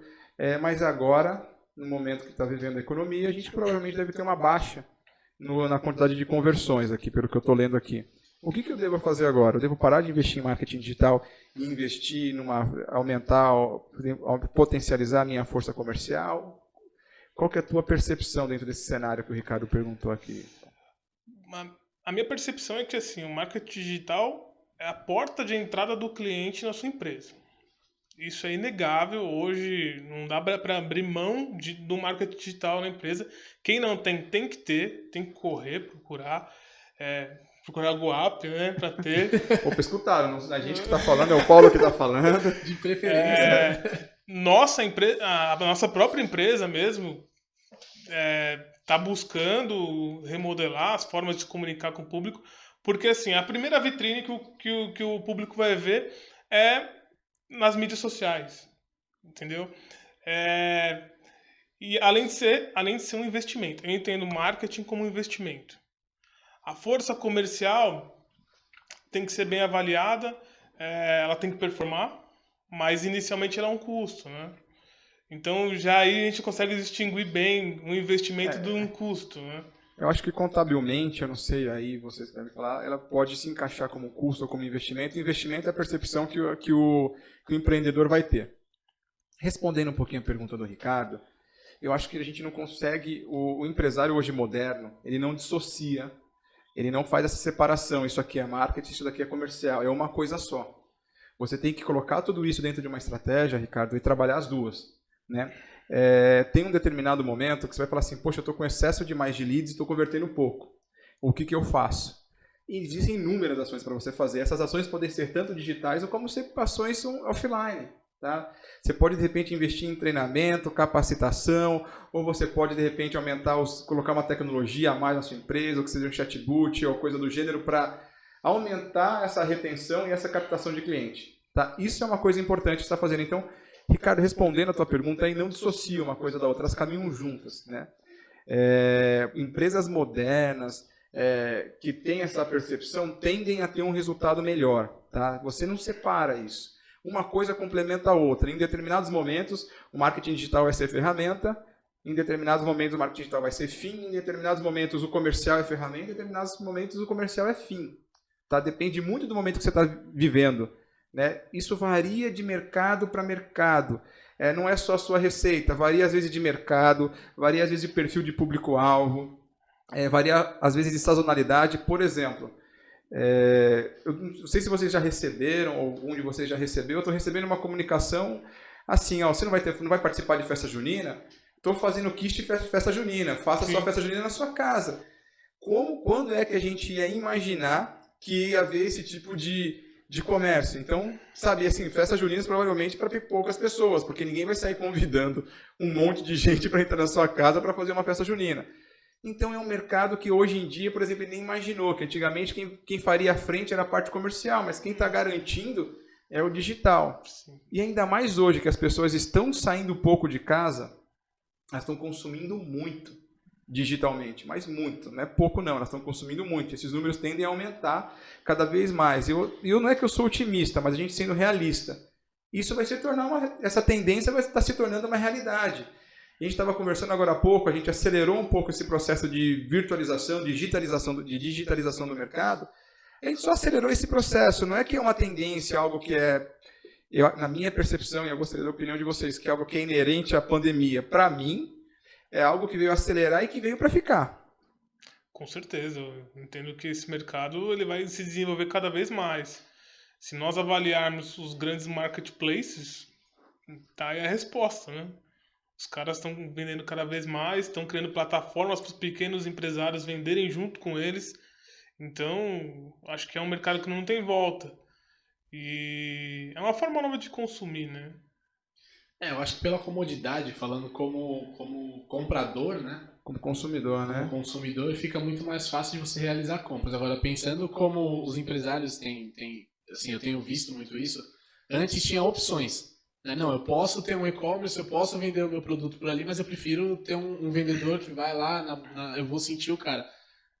Speaker 1: mas agora, no momento que está vivendo a economia, a gente provavelmente deve ter uma baixa na quantidade de conversões aqui, pelo que eu estou lendo aqui. O que eu devo fazer agora? Eu devo parar de investir em marketing digital e investir aumentar, potencializar a minha força comercial? Qual que é a tua percepção dentro desse cenário que o Ricardo perguntou aqui?
Speaker 2: A minha percepção é que assim, o marketing digital é a porta de entrada do cliente na sua empresa. Isso é inegável. Hoje não dá para abrir mão do marketing digital na empresa. Quem não tem, tem que ter, tem que correr, procurar GoApp, né, para ter.
Speaker 1: Opa, escutaram, a gente que está falando, é o Paulo que está falando.
Speaker 3: De preferência.
Speaker 2: A nossa própria empresa mesmo está buscando remodelar as formas de comunicar com o público, porque assim, a primeira vitrine que o público vai ver é nas mídias sociais, entendeu? E além de ser um investimento, eu entendo marketing como um investimento. A força comercial tem que ser bem avaliada, ela tem que performar, mas inicialmente ela é um custo, né? Então já aí a gente consegue distinguir bem um investimento de um custo, né?
Speaker 1: Eu acho que contabilmente, eu não sei, aí vocês devem falar, ela pode se encaixar como custo ou como investimento. Investimento é a percepção que o empreendedor vai ter. Respondendo um pouquinho a pergunta do Ricardo, eu acho que a gente não consegue, o empresário hoje moderno, ele não dissocia, ele não faz essa separação, isso aqui é marketing, isso daqui é comercial, é uma coisa só. Você tem que colocar tudo isso dentro de uma estratégia, Ricardo, e trabalhar as duas. Né? Tem um determinado momento que você vai falar assim, poxa, eu estou com excesso demais de leads e estou convertendo pouco. O que eu faço? E existem inúmeras ações para você fazer. Essas ações podem ser tanto digitais ou como ações offline. Tá? Você pode, de repente, investir em treinamento, capacitação, ou você pode, de repente, colocar uma tecnologia a mais na sua empresa, ou que seja um chatbot ou coisa do gênero, para aumentar essa retenção e essa captação de cliente. Tá? Isso é uma coisa importante que você está fazendo. Então, Ricardo, respondendo a tua pergunta, aí não dissocia uma coisa da outra, elas caminham juntas. Né? Empresas modernas que têm essa percepção tendem a ter um resultado melhor. Tá? Você não separa isso. Uma coisa complementa a outra. Em determinados momentos, o marketing digital vai ser ferramenta, em determinados momentos o marketing digital vai ser fim, em determinados momentos o comercial é ferramenta, em determinados momentos o comercial é fim. Tá? Depende muito do momento que você está vivendo. Né? Isso varia de mercado para mercado. Não é só a sua receita, varia às vezes de mercado, varia às vezes de perfil de público-alvo, varia às vezes de sazonalidade. Por exemplo, eu não sei se vocês já receberam, ou algum de vocês já recebeu, eu estou recebendo uma comunicação assim, ó, você não vai participar de festa junina? Estou fazendo kit de festa junina, faça a sua festa junina na sua casa. Quando é que a gente ia imaginar que ia haver esse tipo de comércio? Então, sabe, assim, festas juninas provavelmente para poucas pessoas, porque ninguém vai sair convidando um monte de gente para entrar na sua casa para fazer uma festa junina. Então é um mercado que hoje em dia, por exemplo, ele nem imaginou, que antigamente quem faria a frente era a parte comercial, mas quem está garantindo é o digital. Sim. E ainda mais hoje que as pessoas estão saindo pouco de casa, elas estão consumindo muito digitalmente, mas muito, não é pouco não, elas estão consumindo muito. Esses números tendem a aumentar cada vez mais. Eu não é que eu sou otimista, mas a gente sendo realista, isso vai se tornar essa tendência vai estar se tornando uma realidade. A gente estava conversando agora há pouco, a gente acelerou um pouco esse processo de virtualização, de digitalização do mercado. A gente só acelerou esse processo, não é que é uma tendência, algo que na minha percepção, e eu gostaria da opinião de vocês, que é algo que é inerente à pandemia. Para mim, é algo que veio acelerar e que veio para ficar.
Speaker 2: Com certeza, eu entendo que esse mercado ele vai se desenvolver cada vez mais. Se nós avaliarmos os grandes marketplaces, tá aí a resposta, né? Os caras estão vendendo cada vez mais, estão criando plataformas para os pequenos empresários venderem junto com eles. Então, acho que é um mercado que não tem volta. E é uma forma nova de consumir, né?
Speaker 3: Eu acho que pela comodidade, falando como comprador, né?
Speaker 1: Como consumidor,
Speaker 3: Como
Speaker 1: né?
Speaker 3: consumidor, fica muito mais fácil de você realizar compras. Agora, pensando como os empresários têm assim, eu tenho visto muito isso, antes tinha opções. Né? Não, eu posso ter um e-commerce, eu posso vender o meu produto por ali, mas eu prefiro ter um vendedor que vai lá, eu vou sentir o cara.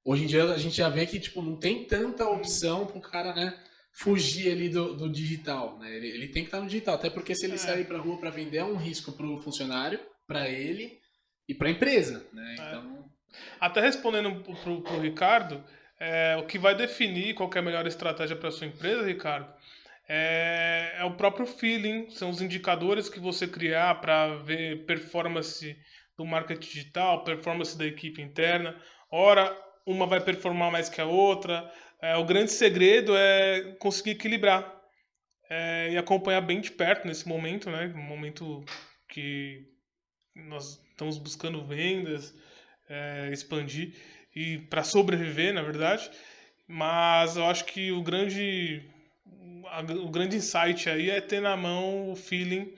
Speaker 3: Hoje em dia a gente já vê que tipo, não tem tanta opção para o cara, né, fugir ali do digital. Né? Ele tem que estar no digital, até porque se ele sair
Speaker 2: É,
Speaker 3: para a rua para vender é um risco para o funcionário, para ele e para a empresa. Né?
Speaker 2: é.
Speaker 3: Então,
Speaker 2: Até respondendo pro Ricardo, o que vai definir qual que é a melhor estratégia para sua empresa, Ricardo, é o próprio feeling, são os indicadores que você criar para ver performance do marketing digital, performance da equipe interna. Ora, uma vai performar mais que a outra. O grande segredo é conseguir equilibrar e acompanhar bem de perto nesse momento, né? Um momento que nós estamos buscando vendas, expandir e para sobreviver, na verdade. Mas eu acho que o grande insight aí é ter na mão o feeling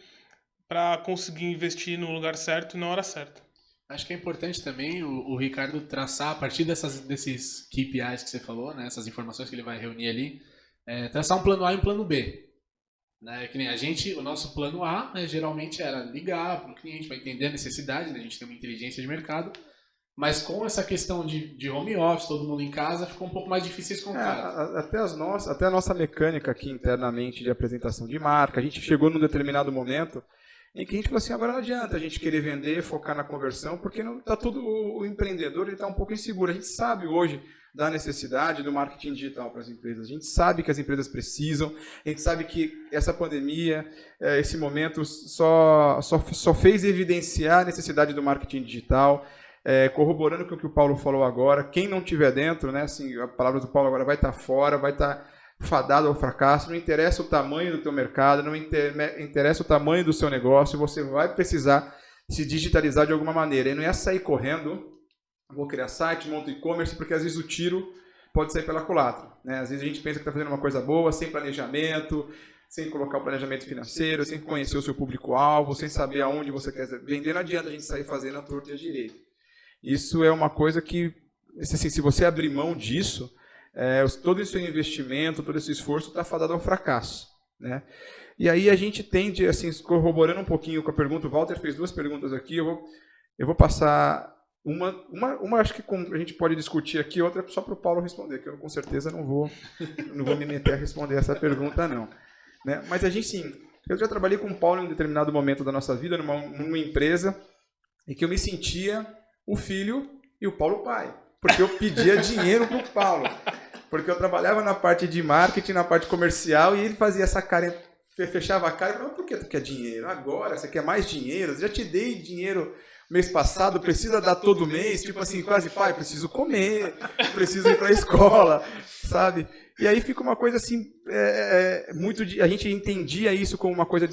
Speaker 2: para conseguir investir no lugar certo e na hora certa.
Speaker 3: acho que é importante também o Ricardo traçar, a partir desses KPIs que você falou, né, essas informações que ele vai reunir ali, traçar um plano A e um plano B. Né? Que nem a gente, o nosso plano A, né, geralmente era ligar para o cliente, para entender a necessidade, né, a gente tem uma inteligência de mercado, mas com essa questão de home office, todo mundo em casa, ficou um pouco mais difícil esse contato.
Speaker 1: Até a nossa mecânica aqui internamente de apresentação de marca, a gente chegou num determinado momento em que a gente falou assim, agora não adianta a gente querer vender, focar na conversão, porque não tá tudo o empreendedor ele está um pouco inseguro. A gente sabe hoje da necessidade do marketing digital para as empresas. A gente sabe que as empresas precisam, a gente sabe que essa pandemia, esse momento só fez evidenciar a necessidade do marketing digital. Corroborando com o que o Paulo falou agora, quem não estiver dentro, né, assim, a palavra do Paulo agora vai estar fora, vai estar fadado ao fracasso, não interessa o tamanho do teu mercado, não interessa o tamanho do seu negócio, você vai precisar se digitalizar de alguma maneira. E não é sair correndo, vou criar site, monto e-commerce, porque às vezes o tiro pode sair pela culatra. Né? Às vezes a gente pensa que está fazendo uma coisa boa, sem planejamento, sem colocar o planejamento financeiro, sem conhecer o seu público-alvo, sem saber aonde você quer vender, não adianta a gente sair fazendo a torta e a direita. Isso é uma coisa que, assim, se você abrir mão disso, todo esse investimento, todo esse esforço está fadado ao fracasso. Né? E aí a gente tende, assim, corroborando um pouquinho com a pergunta, o Walter fez duas perguntas aqui, eu vou passar uma acho que a gente pode discutir aqui, outra só para o Paulo responder, que eu com certeza não vou me meter a responder essa pergunta, não. Né? Mas a gente, sim, eu já trabalhei com o Paulo em um determinado momento da nossa vida, numa empresa, em que eu me sentia o filho e o Paulo o pai. Porque eu pedia dinheiro para o Paulo. Porque eu trabalhava na parte de marketing, na parte comercial, e ele fazia essa cara, fechava a cara e falava, por que tu quer dinheiro? Agora, você quer mais dinheiro? Eu já te dei dinheiro mês passado, precisa dar todo mês? Tipo assim, quase, pai, preciso comer, preciso ir para a escola, sabe? E aí fica uma coisa assim, a gente entendia isso como uma coisa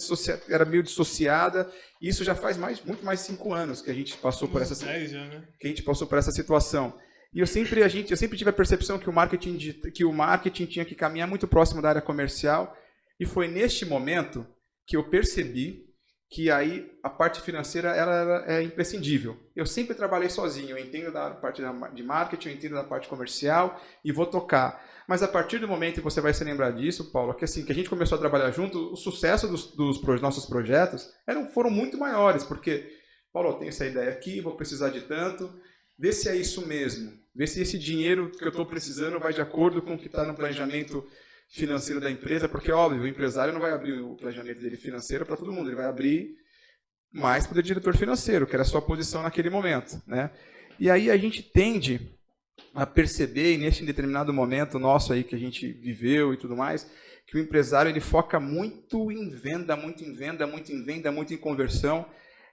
Speaker 1: era meio dissociada. Isso já faz muito mais de 5 anos que a gente passou por essa, que a gente passou por essa situação. E eu sempre tive a percepção que o marketing tinha que caminhar muito próximo da área comercial. E foi neste momento que eu percebi que aí a parte financeira ela é imprescindível. Eu sempre trabalhei sozinho, eu entendo da parte de marketing, eu entendo da parte comercial e vou tocar. Mas a partir do momento que você vai se lembrar disso, Paulo, que assim que a gente começou a trabalhar junto, o sucesso dos nossos projetos foram muito maiores, porque, Paulo, eu tenho essa ideia aqui, vou precisar de tanto, vê se é isso mesmo, vê se esse dinheiro que eu estou precisando vai de acordo com o que está no planejamento financeiro da empresa, porque, óbvio, o empresário não vai abrir o planejamento dele financeiro para todo mundo, ele vai abrir mais para o diretor financeiro, que era a sua posição naquele momento. Né? E aí a gente tende a perceber, e neste determinado momento nosso aí que a gente viveu e tudo mais, que o empresário ele foca muito em venda, muito em venda, muito em venda, muito em conversão,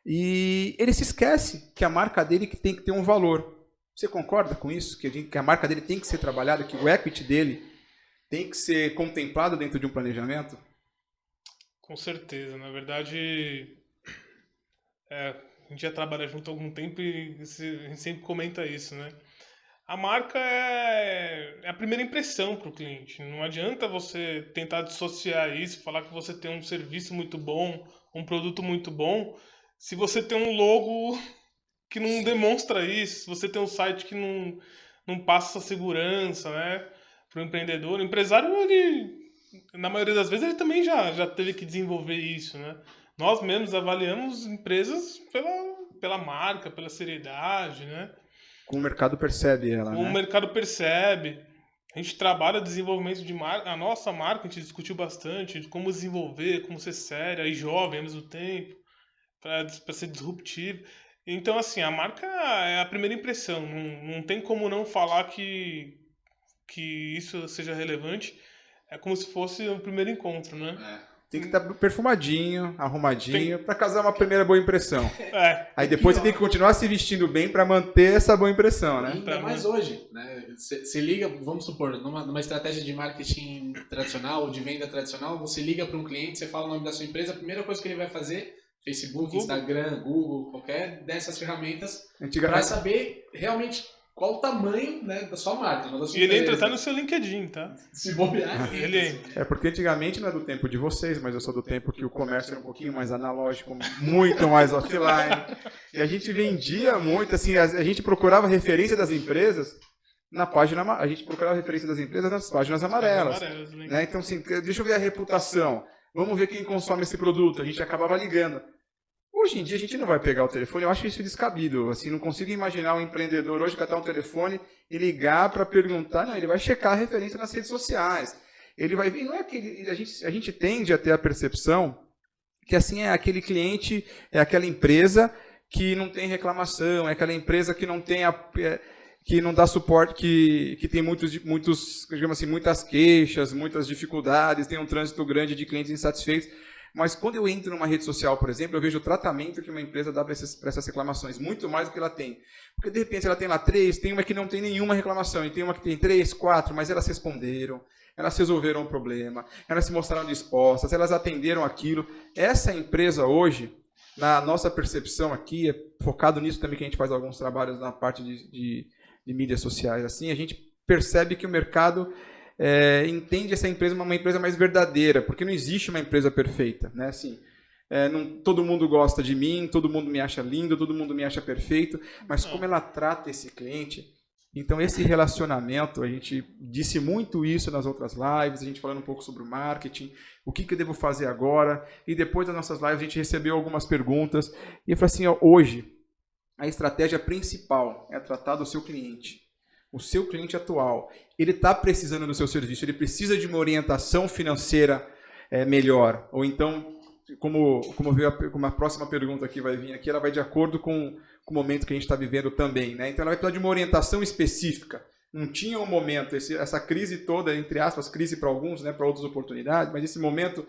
Speaker 1: e ele se esquece que a marca dele tem que ter um valor. Você concorda com isso? Que a marca dele tem que ser trabalhada, que o equity dele tem que ser contemplado dentro de um planejamento?
Speaker 2: Com certeza. Na verdade, a gente já trabalha junto há algum tempo e a gente sempre comenta isso, né? A marca é a primeira impressão para o cliente. Não adianta você tentar dissociar isso, falar que você tem um serviço muito bom, um produto muito bom, se você tem um logo que não demonstra isso, se você tem um site que não passa essa segurança, né, para o empreendedor. O empresário, ele, na maioria das vezes, ele também já teve que desenvolver isso, né? Nós mesmos avaliamos empresas pela marca, pela seriedade, né?
Speaker 1: Como o mercado percebe ela,
Speaker 2: O
Speaker 1: né?
Speaker 2: mercado percebe. A gente trabalha desenvolvimento de marca. A nossa marca a gente discutiu bastante de como desenvolver, como ser séria e jovem ao mesmo tempo, para ser disruptivo. Então, assim, a marca é a primeira impressão. Não tem como não falar que isso seja relevante. É como se fosse o primeiro encontro, né?
Speaker 1: Tem que estar perfumadinho, arrumadinho,
Speaker 2: Tem,
Speaker 1: para causar uma primeira boa impressão. Aí
Speaker 3: É
Speaker 1: depois você
Speaker 3: pior.
Speaker 1: tem que continuar se vestindo bem para manter essa boa impressão, né?
Speaker 3: Ainda mais hoje, né? Você liga, vamos supor, numa estratégia de marketing tradicional, de venda tradicional, você liga para um cliente, você fala o nome da sua empresa, a primeira coisa que ele vai fazer, Facebook,
Speaker 2: Google.
Speaker 3: Instagram, Google, qualquer dessas ferramentas, para
Speaker 1: Antigamente,
Speaker 3: saber realmente qual o tamanho, né, da sua marca, não da sua
Speaker 2: E ele entra
Speaker 3: empresa.
Speaker 2: até no seu LinkedIn, tá?
Speaker 3: Se bobear,
Speaker 2: Ele entra.
Speaker 1: é porque antigamente não é do tempo de vocês, mas eu sou do tempo que o comércio era um pouquinho mais analógico, muito mais offline. E a gente vendia muito, assim, a gente procurava referência das empresas na página, a gente procurava referência das empresas nas páginas amarelas. Né? Então, assim, deixa eu ver a reputação. Vamos ver quem consome esse produto. A gente acabava ligando. Hoje em dia a gente não vai pegar o telefone, eu acho isso descabido. Assim, não consigo imaginar um empreendedor hoje catar um telefone e ligar para perguntar. Não, ele vai checar a referência nas redes sociais. Ele vai ver, não é que a gente tende a ter a percepção que assim é aquele cliente, é aquela empresa que não tem reclamação, é aquela empresa que não tem que não dá suporte, que tem digamos assim, muitas queixas, muitas dificuldades, tem um trânsito grande de clientes insatisfeitos. Mas quando eu entro numa rede social, por exemplo, eu vejo o tratamento que uma empresa dá para essas reclamações, muito mais do que ela tem. Porque, de repente, ela tem lá 3, tem uma que não tem nenhuma reclamação, e tem uma que tem 3, 4, mas elas responderam, elas resolveram o problema, elas se mostraram dispostas, elas atenderam aquilo. Essa empresa hoje, na nossa percepção aqui, é focado nisso também que a gente faz alguns trabalhos na parte de mídias sociais, assim, a gente percebe que o mercado entende essa empresa uma empresa mais verdadeira, porque não existe uma empresa perfeita, né? Assim, todo mundo gosta de mim, todo mundo me acha lindo, todo mundo me acha perfeito, mas como ela trata esse cliente, então esse relacionamento, a gente disse muito isso nas outras lives, a gente falando um pouco sobre o marketing, o que eu devo fazer agora, e depois das nossas lives a gente recebeu algumas perguntas, e eu falei assim, ó, hoje, a estratégia principal é tratar do seu cliente. O seu cliente atual, ele está precisando do seu serviço, ele precisa de uma orientação financeira melhor. Ou então, como a próxima pergunta que vai vir aqui, ela vai de acordo com o momento que a gente está vivendo também. Né? Então, ela vai precisar de uma orientação específica. Não tinha um momento, essa crise toda, entre aspas, crise para alguns, né, para outras oportunidades, mas esse momento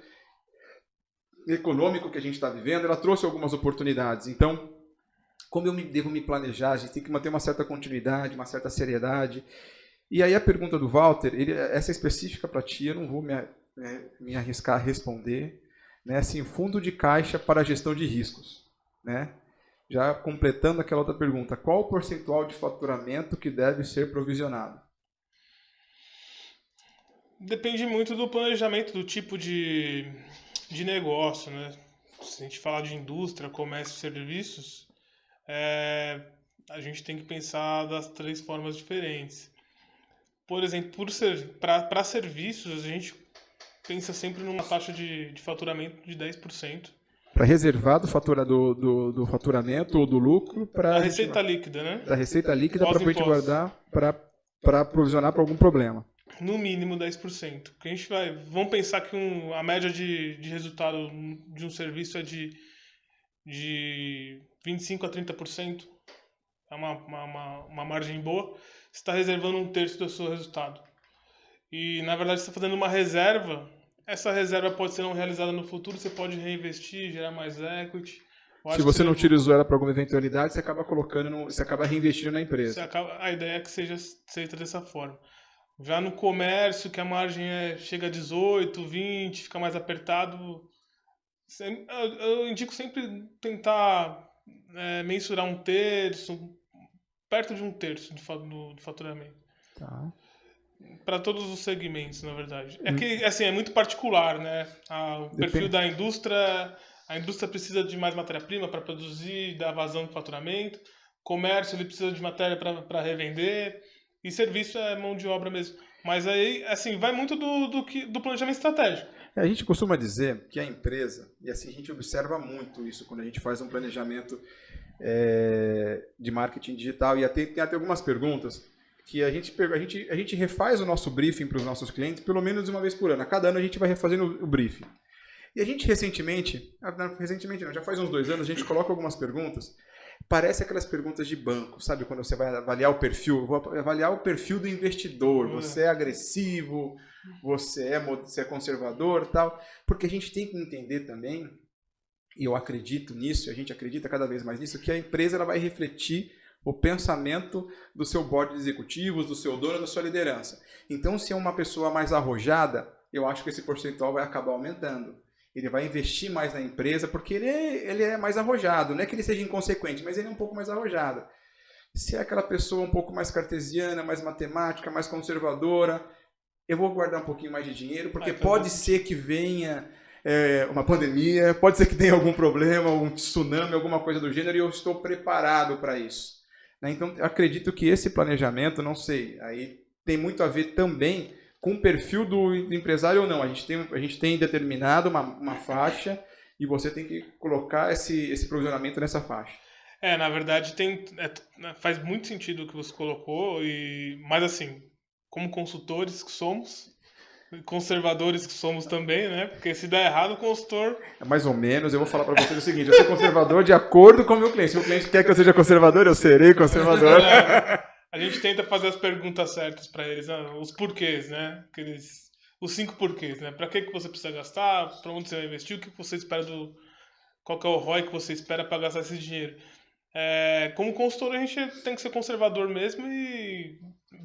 Speaker 1: econômico que a gente está vivendo, ela trouxe algumas oportunidades. Então, como eu devo me planejar? A gente tem que manter uma certa continuidade, uma certa seriedade. E aí a pergunta do Walter, essa é específica para ti, eu não vou me arriscar a responder. Né? Assim, fundo de caixa para a gestão de riscos. Né? Já completando aquela outra pergunta, qual o percentual de faturamento que deve ser provisionado?
Speaker 2: Depende muito do planejamento, do tipo de negócio. Né? Se a gente falar de indústria, comércio e serviços, a gente tem que pensar das 3 formas diferentes. Por exemplo, para serviços, a gente pensa sempre numa taxa de faturamento de 10%.
Speaker 1: Para reservar do faturamento ou do lucro para
Speaker 2: a receita líquida, né?
Speaker 1: Da receita líquida para a gente guardar para provisionar para algum problema.
Speaker 2: No mínimo 10%. Porque a gente vamos pensar que a média de resultado de um serviço é de 25% a 30%. É uma margem boa. Você está reservando 1/3 do seu resultado. E, na verdade, você está fazendo uma reserva. Essa reserva pode ser não realizada no futuro, você pode reinvestir, gerar mais equity.
Speaker 1: Se você não utilizou ela para alguma eventualidade, você acaba você acaba reinvestindo na empresa.
Speaker 2: A ideia é que seja feita dessa forma. Já no comércio, que a margem chega a 18, 20, fica mais apertado, eu indico sempre tentar mensurar 1/3, perto de 1/3 do faturamento.
Speaker 1: Tá.
Speaker 2: Para todos os segmentos, na verdade. É que, assim, é muito particular, né? O perfil da indústria, a indústria precisa de mais matéria-prima para produzir, dar vazão de faturamento. Comércio, ele precisa de matéria para revender. E serviço é mão de obra mesmo. Mas aí, assim, vai muito do planejamento estratégico.
Speaker 1: A gente costuma dizer que a empresa, e assim a gente observa muito isso quando a gente faz um planejamento de marketing digital, e tem até algumas perguntas que a gente refaz o nosso briefing para os nossos clientes pelo menos uma vez por ano. A cada ano a gente vai refazendo o briefing. E a gente recentemente não, já faz uns 2 anos, a gente coloca algumas perguntas, parece aquelas perguntas de banco, sabe? Quando você vai avaliar o perfil, eu vou avaliar o perfil do investidor, você é agressivo, você é conservador, tal, porque a gente tem que entender também, e eu acredito nisso, a gente acredita cada vez mais nisso, que a empresa ela vai refletir o pensamento do seu board de executivos, do seu dono, da sua liderança. Então, se é uma pessoa mais arrojada, eu acho que esse percentual vai acabar aumentando. Ele vai investir mais na empresa porque ele é mais arrojado. Não é que ele seja inconsequente, mas ele é um pouco mais arrojado. Se é aquela pessoa um pouco mais cartesiana, mais matemática, mais conservadora, eu vou guardar um pouquinho mais de dinheiro, porque pode ser que venha uma pandemia, pode ser que tenha algum problema, um tsunami, alguma coisa do gênero, e eu estou preparado para isso. Então, eu acredito que esse planejamento, não sei, aí tem muito a ver também com o perfil do empresário ou não. A gente tem determinado uma faixa e você tem que colocar esse provisionamento nessa faixa.
Speaker 2: Na verdade, faz muito sentido o que você colocou, mas assim, como consultores que somos, conservadores que somos também, né? Porque se der errado, o consultor...
Speaker 1: Mais ou menos, eu vou falar para vocês o seguinte, eu sou conservador de acordo com o meu cliente. Se o cliente quer que eu seja conservador, eu serei conservador.
Speaker 2: A gente tenta fazer as perguntas certas para eles, os porquês, né? Os 5 porquês, né? Para que você precisa gastar, para onde você vai investir, o que você espera qual que é o ROI que você espera para gastar esse dinheiro. Como consultor, a gente tem que ser conservador mesmo e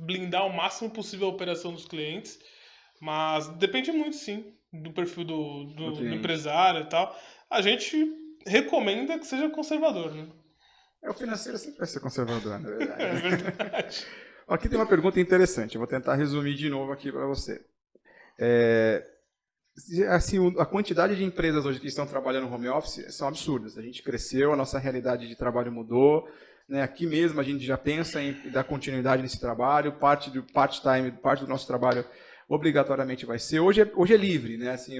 Speaker 2: blindar o máximo possível a operação dos clientes. Mas depende muito, sim, do perfil do empresário e tal. A gente recomenda que seja conservador, né?
Speaker 1: O financeiro sempre vai ser conservador, na verdade.
Speaker 2: É verdade.
Speaker 1: Aqui tem uma pergunta interessante, eu vou tentar resumir de novo aqui para você. Assim, a quantidade de empresas hoje que estão trabalhando no home office são absurdas. A gente cresceu, a nossa realidade de trabalho mudou. Né? Aqui mesmo a gente já pensa em dar continuidade nesse trabalho, parte do part-time, parte do nosso trabalho obrigatoriamente vai ser. Hoje é livre, né? Assim,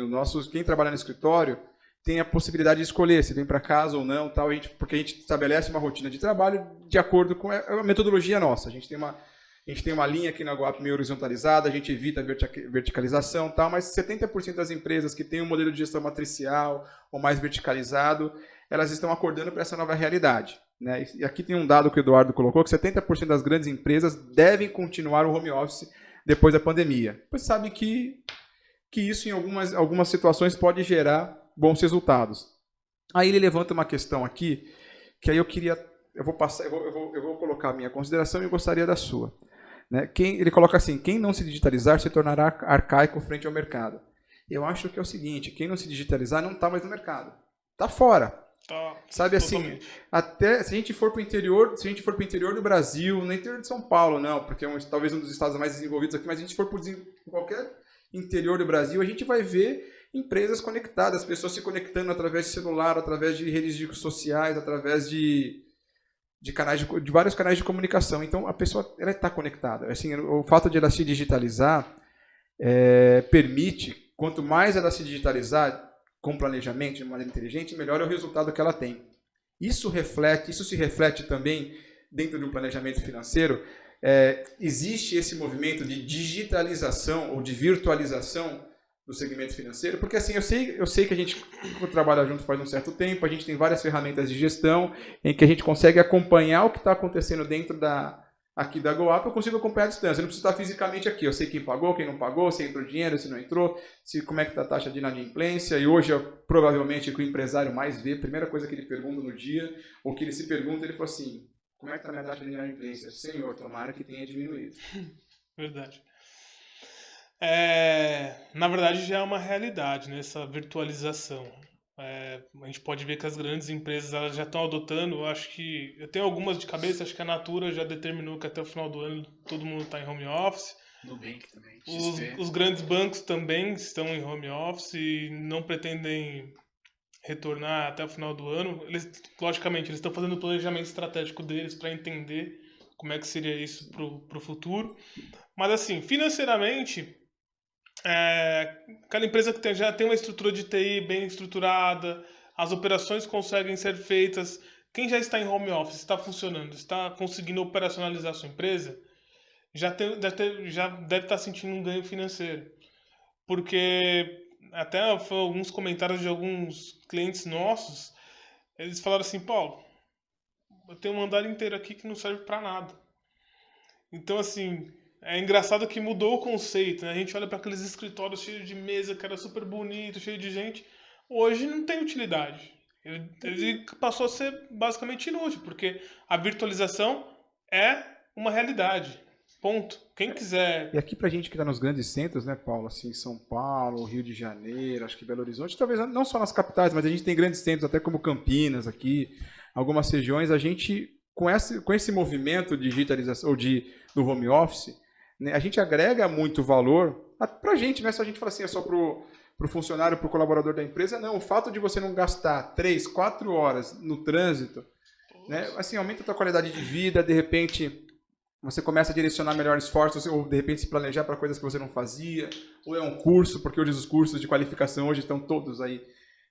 Speaker 1: quem trabalha no escritório tem a possibilidade de escolher se vem para casa ou não, tal, porque a gente estabelece uma rotina de trabalho de acordo com a metodologia nossa. A gente tem uma linha aqui na Guap meio horizontalizada, a gente evita a verticalização, tal, mas 70% das empresas que têm um modelo de gestão matricial ou mais verticalizado, elas estão acordando para essa nova realidade. Né? E aqui tem um dado que o Eduardo colocou, que 70% das grandes empresas devem continuar o home office depois da pandemia. Você sabe que isso em algumas situações pode gerar bons resultados. Aí ele levanta uma questão aqui, que aí eu vou colocar a minha consideração e eu gostaria da sua. Né? Ele coloca assim, quem não se digitalizar se tornará arcaico frente ao mercado. Eu acho que é o seguinte, quem não se digitalizar não está mais no mercado. Está fora. Sabe assim, até se a gente for para o interior, do Brasil, no interior de São Paulo, não, porque é talvez um dos estados mais desenvolvidos aqui, mas se a gente for para qualquer interior do Brasil, a gente vai ver empresas conectadas, pessoas se conectando através de celular, através de redes sociais, através de vários canais de comunicação. Então a pessoa ela está conectada. Assim, o fato de ela se digitalizar permite, quanto mais ela se digitalizar com planejamento de maneira inteligente, melhor é o resultado que ela tem. Isso se reflete também dentro de um planejamento financeiro. Existe esse movimento de digitalização ou de virtualização do segmento financeiro, porque assim, eu sei que a gente trabalha junto faz um certo tempo, a gente tem várias ferramentas de gestão em que a gente consegue acompanhar o que está acontecendo dentro aqui da GoUp, eu consigo acompanhar a distância, eu não preciso estar fisicamente aqui, eu sei quem pagou, quem não pagou, se entrou dinheiro, se não entrou, como é que está a taxa de inadimplência, e hoje provavelmente o que o empresário mais vê, a primeira coisa que ele pergunta no dia, ou que ele se pergunta, ele fala assim, como é que está a minha taxa de inadimplência? Senhor, tomara que tenha diminuído.
Speaker 2: Verdade. Na verdade já é uma realidade, né, essa virtualização. A gente pode ver que as grandes empresas elas já estão adotando. Eu acho que eu tenho algumas de cabeça. Acho que a Natura já determinou que até o final do ano todo mundo está em home office.
Speaker 3: Nubank também,
Speaker 2: Os,
Speaker 3: XP.
Speaker 2: os grandes bancos também estão em home office e não pretendem retornar até o final do ano. Eles, logicamente, eles estão fazendo o planejamento estratégico deles para entender como é que seria isso para o futuro. Mas assim, financeiramente, aquela empresa que já tem uma estrutura de TI bem estruturada, as operações conseguem ser feitas. Quem já está em home office, está funcionando, está conseguindo operacionalizar a sua empresa, já deve estar sentindo um ganho financeiro. Porque até foi alguns comentários de alguns clientes nossos, eles falaram assim, Paulo, eu tenho um andar inteiro aqui que não serve para nada. Então, assim, é engraçado que mudou o conceito, né? A gente olha para aqueles escritórios cheios de mesa, que era super bonito, cheio de gente. Hoje não tem utilidade. Ele passou a ser basicamente inútil, porque a virtualização é uma realidade. Ponto. Quem quiser.
Speaker 1: E aqui pra gente que está nos grandes centros, né, Paulo, assim, São Paulo, Rio de Janeiro, acho que Belo Horizonte, talvez não só nas capitais, mas a gente tem grandes centros, até como Campinas aqui, algumas regiões, a gente, com esse movimento de digitalização, ou do home office, né, a gente agrega muito valor pra gente, não é só a gente falar assim, é só pro funcionário, pro colaborador da empresa, não, o fato de você não gastar 3, 4 horas no trânsito, né, assim, aumenta a tua qualidade de vida, de repente você começa a direcionar melhor esforços, ou de repente se planejar para coisas que você não fazia, ou é um curso, porque hoje os cursos de qualificação hoje estão todos aí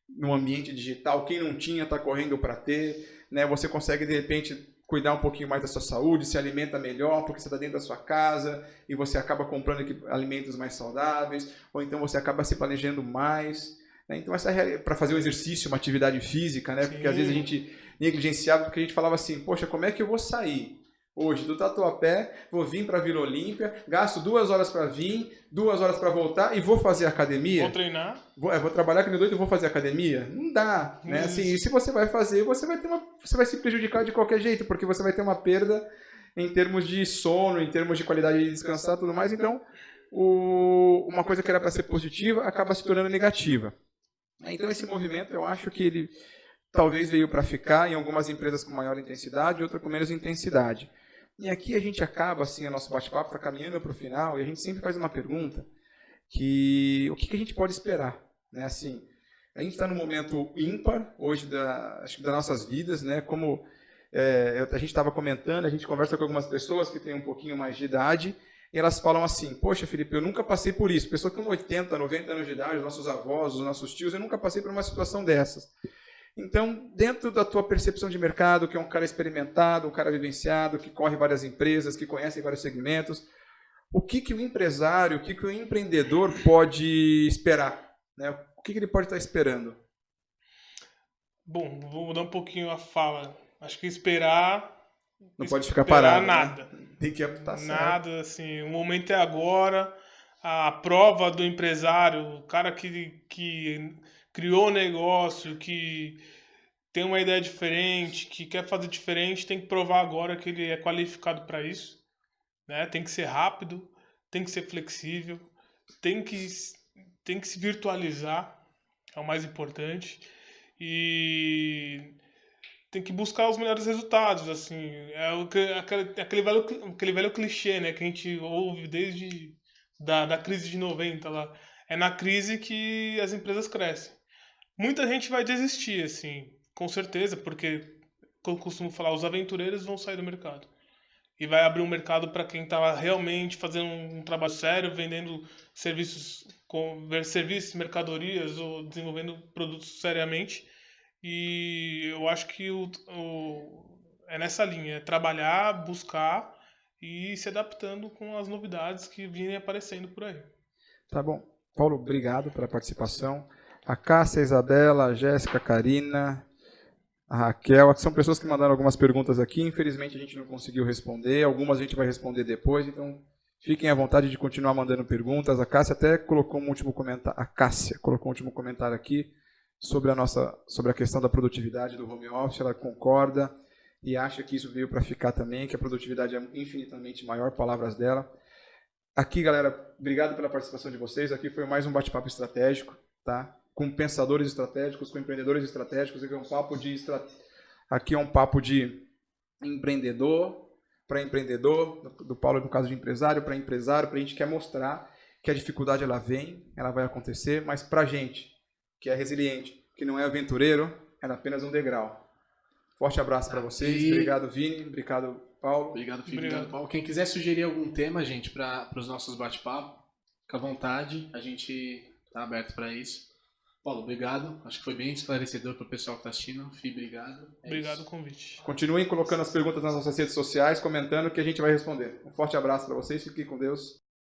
Speaker 1: no ambiente digital, quem não tinha está correndo para ter, né? Você consegue de repente cuidar um pouquinho mais da sua saúde, se alimenta melhor, porque você está dentro da sua casa e você acaba comprando alimentos mais saudáveis, ou então você acaba se planejando mais, né? Então essa é para fazer um exercício, uma atividade física, né? Porque às vezes a gente negligenciava porque a gente falava assim, poxa, como é que eu vou sair hoje do Tatuapé, vou vir para Vila Olímpia, gasto 2 horas para vir, 2 horas para voltar e vou fazer academia?
Speaker 2: Vou treinar?
Speaker 1: Vou trabalhar que nem doido e vou fazer academia? Não dá, né? Assim, e se você vai fazer, você vai se prejudicar de qualquer jeito, porque você vai ter uma perda em termos de sono, em termos de qualidade de descansar e tudo mais. Então, uma coisa que era para ser positiva acaba se tornando negativa. Então, esse movimento, eu acho que ele talvez veio para ficar em algumas empresas com maior intensidade, outras com menos intensidade. E aqui a gente acaba, assim, o nosso bate-papo está caminhando para o final, e a gente sempre faz uma pergunta, o que a gente pode esperar? Né? Assim, a gente está num momento ímpar, hoje, acho que das nossas vidas, né? Como a gente estava comentando, a gente conversa com algumas pessoas que têm um pouquinho mais de idade, e elas falam assim, poxa, Felipe, eu nunca passei por isso. Pessoas com 80, 90 anos de idade, os nossos avós, os nossos tios, eu nunca passei por uma situação dessas. Então, dentro da tua percepção de mercado, que é um cara experimentado, um cara vivenciado, que corre várias empresas, que conhece vários segmentos, o que o empresário, o que o empreendedor pode esperar? Né? O que ele pode estar esperando?
Speaker 2: Bom, vou mudar um pouquinho a fala. Acho que esperar...
Speaker 1: Não pode ficar parado.
Speaker 2: Nada.
Speaker 1: Né? Tem que estar
Speaker 2: nada, assim, o momento é agora. A prova do empresário, o cara que criou o negócio, que tem uma ideia diferente, que quer fazer diferente, tem que provar agora que ele é qualificado para isso, né? Tem que ser rápido, tem que ser flexível, tem que se virtualizar, é o mais importante, e tem que buscar os melhores resultados, assim, aquele velho clichê, né, que a gente ouve desde da crise de 90 lá. É na crise que as empresas crescem. Muita gente vai desistir, assim, com certeza, porque, como eu costumo falar, os aventureiros vão sair do mercado. E vai abrir um mercado para quem está realmente fazendo um trabalho sério, vendendo serviços, mercadorias ou desenvolvendo produtos seriamente. E eu acho que é nessa linha, é trabalhar, buscar e se adaptando com as novidades que virem aparecendo por aí.
Speaker 1: Tá bom. Paulo, obrigado pela participação. A Cássia, a Isabela, a Jéssica, a Karina, a Raquel, que são pessoas que mandaram algumas perguntas aqui. Infelizmente a gente não conseguiu responder. Algumas a gente vai responder depois, então fiquem à vontade de continuar mandando perguntas. A Cássia até colocou um último comentário. A Cássia colocou um último comentário aqui sobre a questão da produtividade do home office. Ela concorda e acha que isso veio para ficar também, que a produtividade é infinitamente maior, palavras dela. Aqui, galera, obrigado pela participação de vocês. Aqui foi mais um bate-papo estratégico, tá? com pensadores estratégicos, com empreendedores estratégicos. Aqui é um papo de empreendedor para empreendedor, do Paulo no caso de empresário, para a gente quer mostrar que a dificuldade ela vem, ela vai acontecer, mas para a gente que é resiliente, que não é aventureiro, ela é apenas um degrau. Forte abraço para vocês, obrigado Vini, obrigado Paulo.
Speaker 3: Obrigado, Felipe, obrigado Paulo. Quem quiser sugerir algum tema, gente, para os nossos bate-papos, fica à vontade, a gente está aberto para isso. Paulo, obrigado. Acho que foi bem esclarecedor para o pessoal que está assistindo. Fih, obrigado.
Speaker 2: Obrigado pelo convite.
Speaker 1: Continuem colocando as perguntas nas nossas redes sociais, comentando que a gente vai responder. Um forte abraço para vocês, fiquem com Deus.